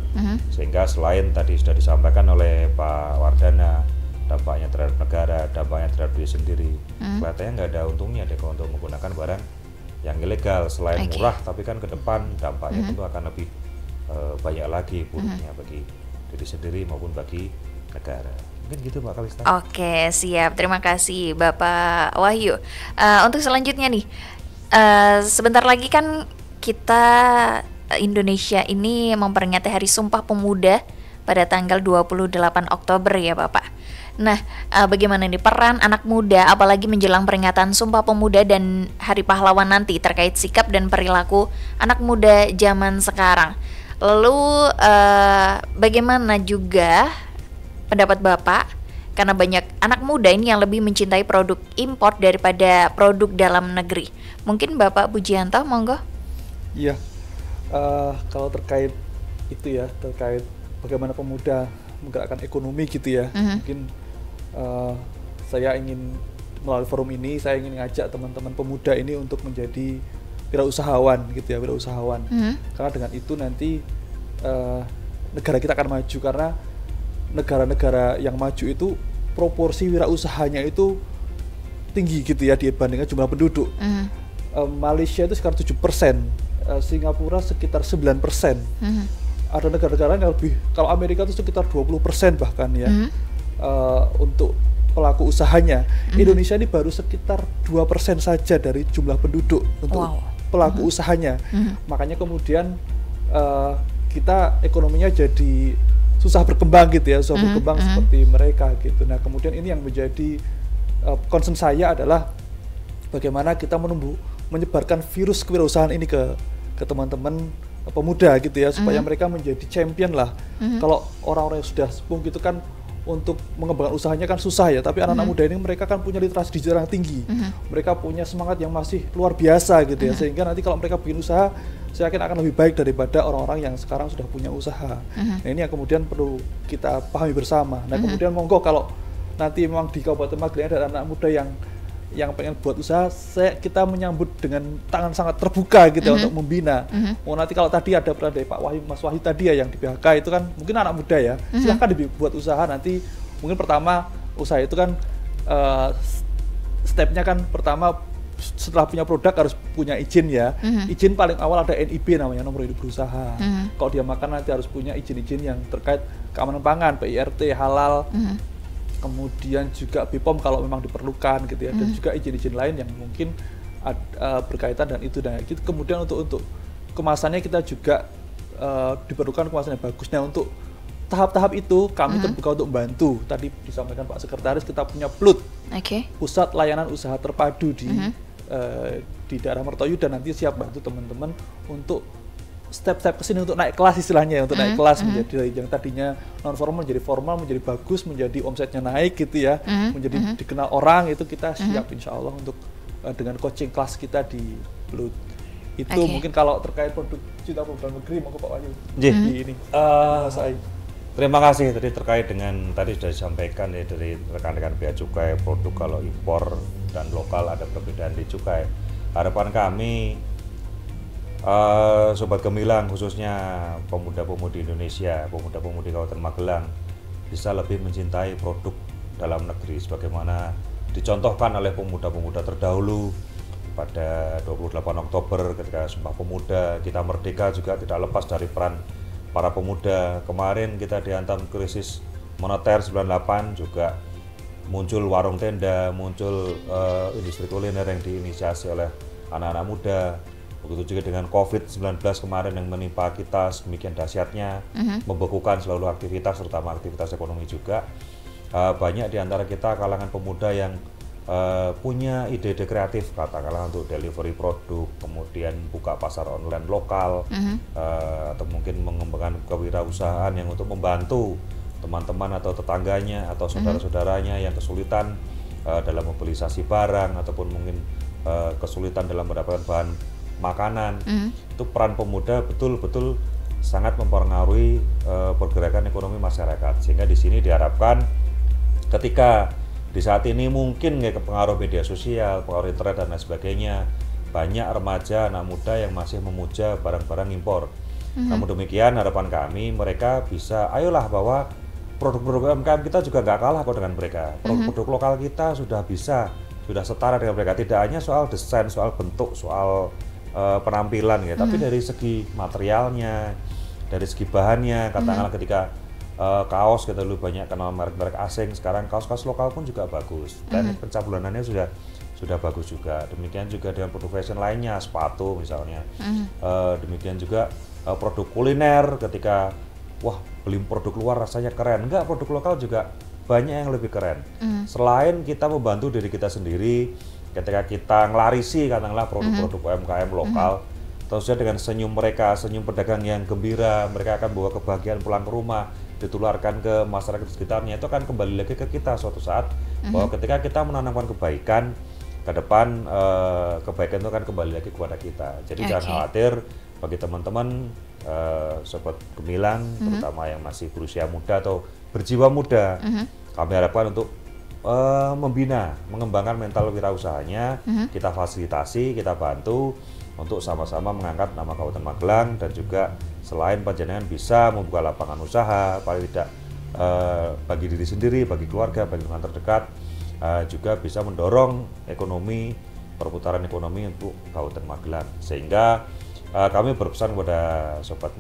Speaker 6: Sehingga selain tadi sudah disampaikan oleh Pak Wardana, dampaknya terhadap negara, dampaknya terhadap diri sendiri, kelihatannya nggak ada untungnya deh kalau untuk menggunakan barang yang ilegal. Selain murah, tapi kan ke depan dampaknya tentu akan lebih banyak lagi buruknya bagi diri sendiri maupun bagi negara. Mungkin gitu, Mbak Kalista.
Speaker 4: Oke, siap. Terima kasih Bapak Wahyu. Untuk selanjutnya nih, sebentar lagi kan kita Indonesia ini memperingati Hari Sumpah Pemuda pada tanggal 28 Oktober ya, Bapak. Nah, bagaimana nih peran anak muda apalagi menjelang peringatan Sumpah Pemuda dan Hari Pahlawan nanti terkait sikap dan perilaku anak muda zaman sekarang. Lalu bagaimana juga pendapat Bapak karena banyak anak muda ini yang lebih mencintai produk impor daripada produk dalam negeri. Mungkin Bapak Pujianto, monggo.
Speaker 8: Iya, kalau terkait itu ya, terkait bagaimana pemuda menggerakkan ekonomi gitu ya, mungkin saya ingin melalui forum ini saya ingin ngajak teman-teman pemuda ini untuk menjadi wirausahawan gitu ya, wirausahawan. Karena dengan itu nanti negara kita akan maju, karena negara-negara yang maju itu proporsi wirausahanya itu tinggi gitu ya dibandingkan jumlah penduduk. Malaysia itu sekitar 7%, Singapura sekitar 9%. Ada negara-negara yang lebih, kalau Amerika itu sekitar 20% bahkan ya. Untuk pelaku usahanya. Indonesia ini baru sekitar 2% saja dari jumlah penduduk untuk pelaku usahanya. Makanya kemudian kita ekonominya jadi susah berkembang gitu ya, susah berkembang seperti mereka gitu. Nah kemudian ini yang menjadi concern saya adalah bagaimana kita menyebarkan virus kewirausahaan ini ke teman-teman pemuda gitu ya, supaya mereka menjadi champion lah. Kalau orang-orang yang sudah sepuh gitu kan untuk mengembangkan usahanya kan susah ya, tapi anak-anak muda ini mereka kan punya literasi digital yang tinggi, mereka punya semangat yang masih luar biasa gitu ya, sehingga nanti kalau mereka bikin usaha, saya yakin akan lebih baik daripada orang-orang yang sekarang sudah punya usaha. Nah ini yang kemudian perlu kita pahami bersama. Nah kemudian monggo kalau nanti memang di Kabupaten Magelang ada anak muda yang pengen buat usaha, kita menyambut dengan tangan sangat terbuka gitu ya, untuk membina. Nanti kalau tadi ada peran dari Pak Wahyu, Mas Wahyu tadi ya yang di PHK itu kan mungkin anak muda ya, silahkan dibuat usaha. Nanti mungkin pertama usaha itu kan stepnya kan pertama setelah punya produk harus punya izin ya. Izin paling awal ada NIB namanya, nomor induk berusaha. Kalau dia makan nanti harus punya izin-izin yang terkait keamanan pangan, PIRT, halal. Kemudian juga BPOM kalau memang diperlukan gitu ya, dan juga izin-izin lain yang mungkin berkaitan dan itu dan gitu. Kemudian untuk kemasannya kita juga diperlukan kemasan yang bagus. Nah untuk tahap-tahap itu kami terbuka untuk membantu. Tadi disampaikan Pak Sekretaris, kita punya PLUT, Pusat Layanan Usaha Terpadu di daerah Mertoyu, dan nanti siap bantu teman-teman untuk step-step kesini untuk naik kelas istilahnya, untuk naik kelas menjadi yang tadinya non formal menjadi formal, menjadi bagus, menjadi omsetnya naik gitu ya, menjadi dikenal orang. Itu kita siap insya Allah untuk dengan coaching kelas kita di PLUT. Itu mungkin kalau terkait produk Cinta Pemuda Negeri, monggo Pak Wahyu. Di ini.
Speaker 6: Terima kasih tadi terkait dengan tadi sudah disampaikan ya dari rekan-rekan Bea Cukai, produk kalau impor dan lokal ada perbedaan di cukai. Harapan kami Sobat Gemilang, khususnya pemuda-pemudi Indonesia, pemuda-pemudi Kabupaten Magelang, bisa lebih mencintai produk dalam negeri sebagaimana dicontohkan oleh pemuda-pemuda terdahulu pada 28 Oktober ketika Sumpah Pemuda. Kita merdeka juga tidak lepas dari peran para pemuda. Kemarin kita dihantam krisis moneter 98, juga muncul warung tenda, muncul industri kuliner yang diinisiasi oleh anak-anak muda. Begitu juga dengan COVID-19 kemarin yang menimpa kita sedemikian dahsyatnya, membekukan seluruh aktivitas, terutama aktivitas ekonomi juga. Banyak di antara kita kalangan pemuda yang punya ide-ide kreatif, katakanlah untuk delivery produk, kemudian buka pasar online lokal, atau mungkin mengembangkan kewirausahaan yang untuk membantu teman-teman atau tetangganya atau saudara-saudaranya yang kesulitan dalam mobilisasi barang ataupun mungkin kesulitan dalam mendapatkan bahan makanan. Itu peran pemuda betul-betul sangat mempengaruhi pergerakan ekonomi masyarakat, sehingga di sini diharapkan ketika di saat ini mungkin nggak kepengaruh media sosial, pengaruh internet dan lain sebagainya, banyak remaja anak muda yang masih memuja barang-barang impor. Namun demikian harapan kami mereka bisa, ayolah bahwa produk-produk UMKM kita juga nggak kalah kok dengan mereka. Produk-produk lokal kita sudah bisa, sudah setara dengan mereka. Tidak hanya soal desain, soal bentuk, soal penampilan ya, tapi dari segi materialnya, dari segi bahannya, katakanlah ketika kaos kita dulu banyak kenal merek-merek asing, sekarang kaos-kaos lokal pun juga bagus dan pencabulanannya sudah bagus juga. Demikian juga dengan produk fashion lainnya, sepatu misalnya. Demikian juga produk kuliner, ketika wah beli produk luar rasanya keren, enggak, produk lokal juga banyak yang lebih keren. Selain kita membantu diri kita sendiri ketika kita ngelarisi katakanlah produk-produk UMKM lokal, tentu saja dengan senyum mereka, senyum pedagang yang gembira, mereka akan bawa kebahagiaan pulang ke rumah, ditularkan ke masyarakat sekitarnya. Itu akan kembali lagi ke kita suatu saat, bahwa ketika kita menanamkan kebaikan ke depan, kebaikan itu akan kembali lagi kepada kita. Jadi jangan khawatir bagi teman-teman Sobat Gemilang, terutama yang masih berusia muda atau berjiwa muda, kami harapkan untuk membina, mengembangkan mental wirausahanya, kita fasilitasi, kita bantu untuk sama-sama mengangkat nama Kabupaten Magelang, dan juga selain panjenengan bisa membuka lapangan usaha, paling tidak bagi diri sendiri, bagi keluarga, bagi lingkungan terdekat, juga bisa mendorong ekonomi, perputaran ekonomi untuk Kabupaten Magelang. Sehingga kami berpesan kepada Sobat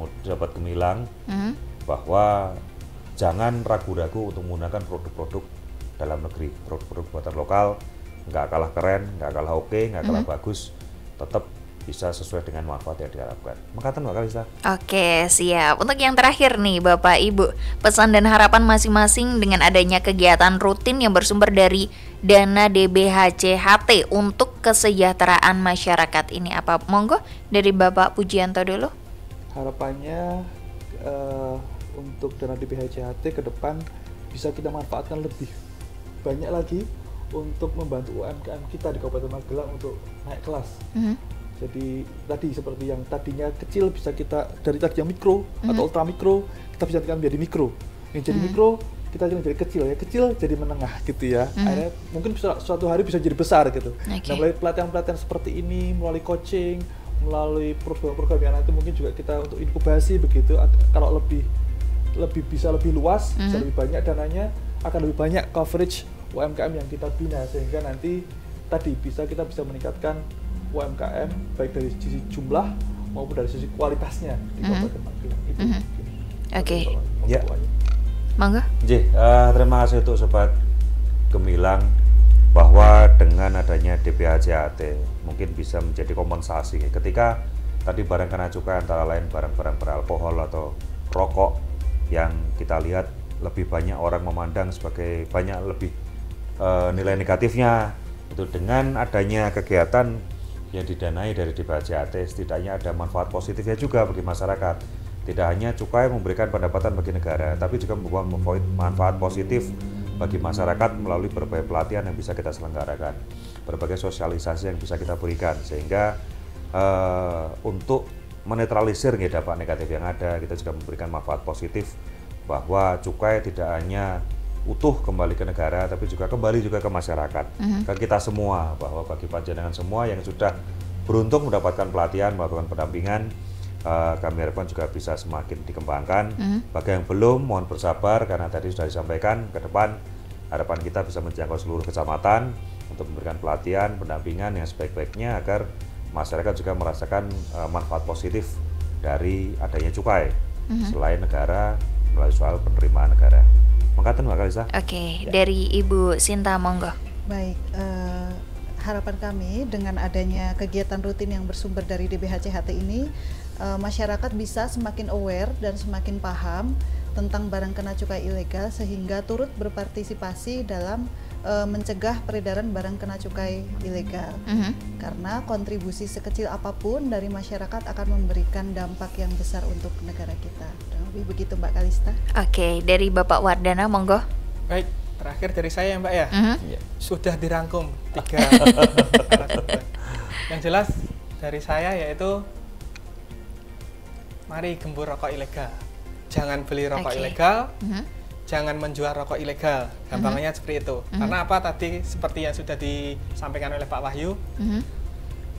Speaker 6: Gemilang bahwa jangan ragu-ragu untuk menggunakan produk-produk dalam negeri, produk-produk buatan lokal, nggak kalah keren, nggak kalah oke, nggak kalah bagus, tetap bisa sesuai dengan manfaat yang diharapkan. Makasih Mbak Kalista.
Speaker 4: Oke, siap. Untuk yang terakhir nih Bapak Ibu, pesan dan harapan masing-masing dengan adanya kegiatan rutin yang bersumber dari dana DBHCHT untuk kesejahteraan masyarakat ini apa? Monggo dari Bapak Pujianto dulu.
Speaker 8: Harapannya untuk dana DBHCHT ke depan bisa kita manfaatkan lebih banyak lagi untuk membantu UMKM kita di Kabupaten Magelang untuk naik kelas. Jadi tadi seperti yang tadinya kecil bisa kita dari tadi yang mikro atau ultra mikro kita bisa menjadi mikro. Yang jadi mikro kita jadi kecil, ya kecil jadi menengah gitu ya. Akhirnya mungkin suatu hari bisa jadi besar gitu. Nah, melalui pelatihan-pelatihan seperti ini, melalui coaching, melalui program-program yang nanti mungkin juga kita untuk inkubasi begitu. Kalau lebih bisa lebih luas, bisa lebih banyak dananya, akan lebih banyak coverage UMKM yang kita bina sehingga nanti tadi kita bisa meningkatkan UMKM baik dari sisi jumlah maupun dari sisi kualitasnya di Kabupaten Magelang itu.
Speaker 4: Oke.
Speaker 6: Ya.
Speaker 4: Mangga.
Speaker 6: Terima kasih untuk Sobat Gemilang bahwa dengan adanya DBHCHT mungkin bisa menjadi kompensasi ketika tadi barang kena cukai antara lain barang-barang beralkohol atau rokok yang kita lihat lebih banyak orang memandang sebagai lebih nilai negatifnya. Itu dengan adanya kegiatan yang didanai dari DBHCHT setidaknya ada manfaat positifnya juga bagi masyarakat. Tidak hanya cukai memberikan pendapatan bagi negara, tapi juga membawa manfaat positif bagi masyarakat melalui berbagai pelatihan yang bisa kita selenggarakan, berbagai sosialisasi yang bisa kita berikan, sehingga untuk menetralisir dampak negatif yang ada, kita juga memberikan manfaat positif bahwa cukai tidak hanya utuh kembali ke negara, tapi juga kembali juga ke masyarakat, ke kita semua, bahwa bagi panjenengan semua yang sudah beruntung mendapatkan pelatihan, melakukan pendampingan, kami harapkan juga bisa semakin dikembangkan. Bagi yang belum, mohon bersabar karena tadi sudah disampaikan, ke depan harapan kita bisa menjangkau seluruh kecamatan untuk memberikan pelatihan, pendampingan yang sebaik-baiknya agar masyarakat juga merasakan manfaat positif dari adanya cukai selain negara melalui soal penerimaan negara. Makasih Mbak Kalista.
Speaker 4: Oke, dari Ibu Sinta monggo.
Speaker 7: Baik, harapan kami dengan adanya kegiatan rutin yang bersumber dari DBHCHT ini, masyarakat bisa semakin aware dan semakin paham tentang barang kena cukai ilegal sehingga turut berpartisipasi dalam mencegah peredaran barang kena cukai ilegal. Karena kontribusi sekecil apapun dari masyarakat akan memberikan dampak yang besar untuk negara kita. Lebih begitu Mbak Kalista.
Speaker 4: Oke, dari Bapak Wardana monggo.
Speaker 5: Baik, terakhir dari saya Mbak ya. Sudah dirangkum 3 yang jelas dari saya yaitu mari gembur rokok ilegal. Jangan beli rokok ilegal. Jangan menjual rokok ilegal. Gampangnya seperti itu. Karena apa tadi seperti yang sudah disampaikan oleh Pak Wahyu,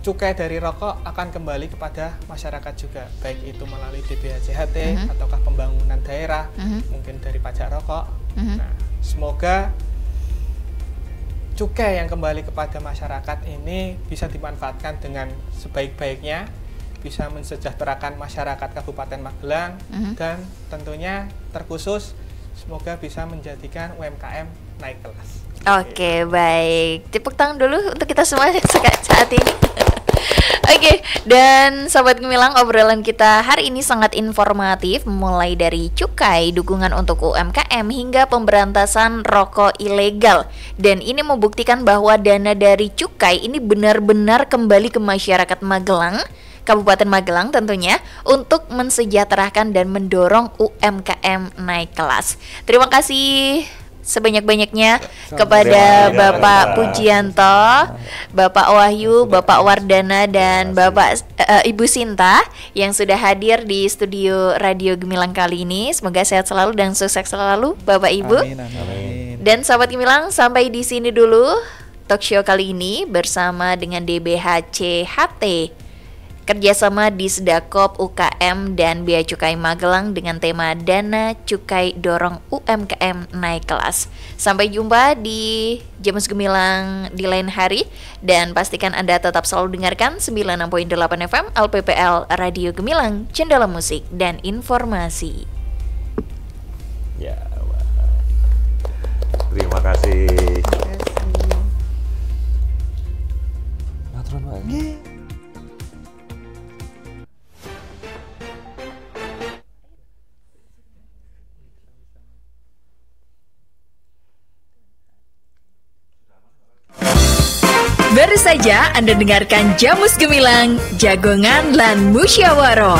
Speaker 5: cukai dari rokok akan kembali kepada masyarakat juga, baik itu melalui DBHCHT ataukah pembangunan daerah, mungkin dari pajak rokok. Nah, semoga cukai yang kembali kepada masyarakat ini bisa dimanfaatkan dengan sebaik-baiknya, bisa mensejahterakan masyarakat Kabupaten Magelang, dan tentunya terkhusus semoga bisa menjadikan UMKM naik kelas.
Speaker 4: Oke, baik. Tepuk tangan dulu untuk kita semua saat ini. Oke, dan Sobat Gemilang, obrolan kita hari ini sangat informatif, mulai dari cukai, dukungan untuk UMKM, hingga pemberantasan rokok ilegal. Dan ini membuktikan bahwa dana dari cukai ini benar-benar kembali ke masyarakat Magelang, Kabupaten Magelang tentunya, untuk mensejahterakan dan mendorong UMKM naik kelas. Terima kasih sebanyak-banyaknya kepada Bapak Pujianto, Bapak Wahyu, Bapak Wardana, dan Bapak Ibu Sinta yang sudah hadir di studio Radio Gemilang kali ini. Semoga sehat selalu dan sukses selalu Bapak Ibu.
Speaker 8: Amin.
Speaker 4: Dan Sobat Gemilang, sampai di sini dulu talk show kali ini bersama dengan DBHCHT, kerjasama di Disdakop UKM dan Bea Cukai Magelang dengan tema Dana Cukai Dorong UMKM Naik Kelas. Sampai jumpa di Jamus Gemilang di lain hari, dan pastikan Anda tetap selalu dengarkan 96.8 FM LPPL Radio Gemilang, Jendela Musik dan Informasi.
Speaker 6: Ya, terima kasih.
Speaker 1: Baru saja Anda dengarkan Jamus Gemilang, Jagongan lan Musyawaroh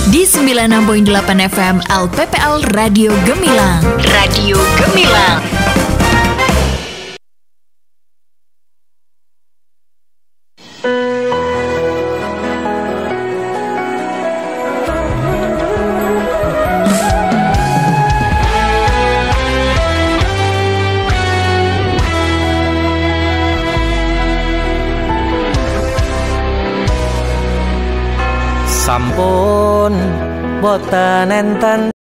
Speaker 1: di 96.8 FM LPPL Radio Gemilang. Radio Gemilang.
Speaker 16: Sampun boten enten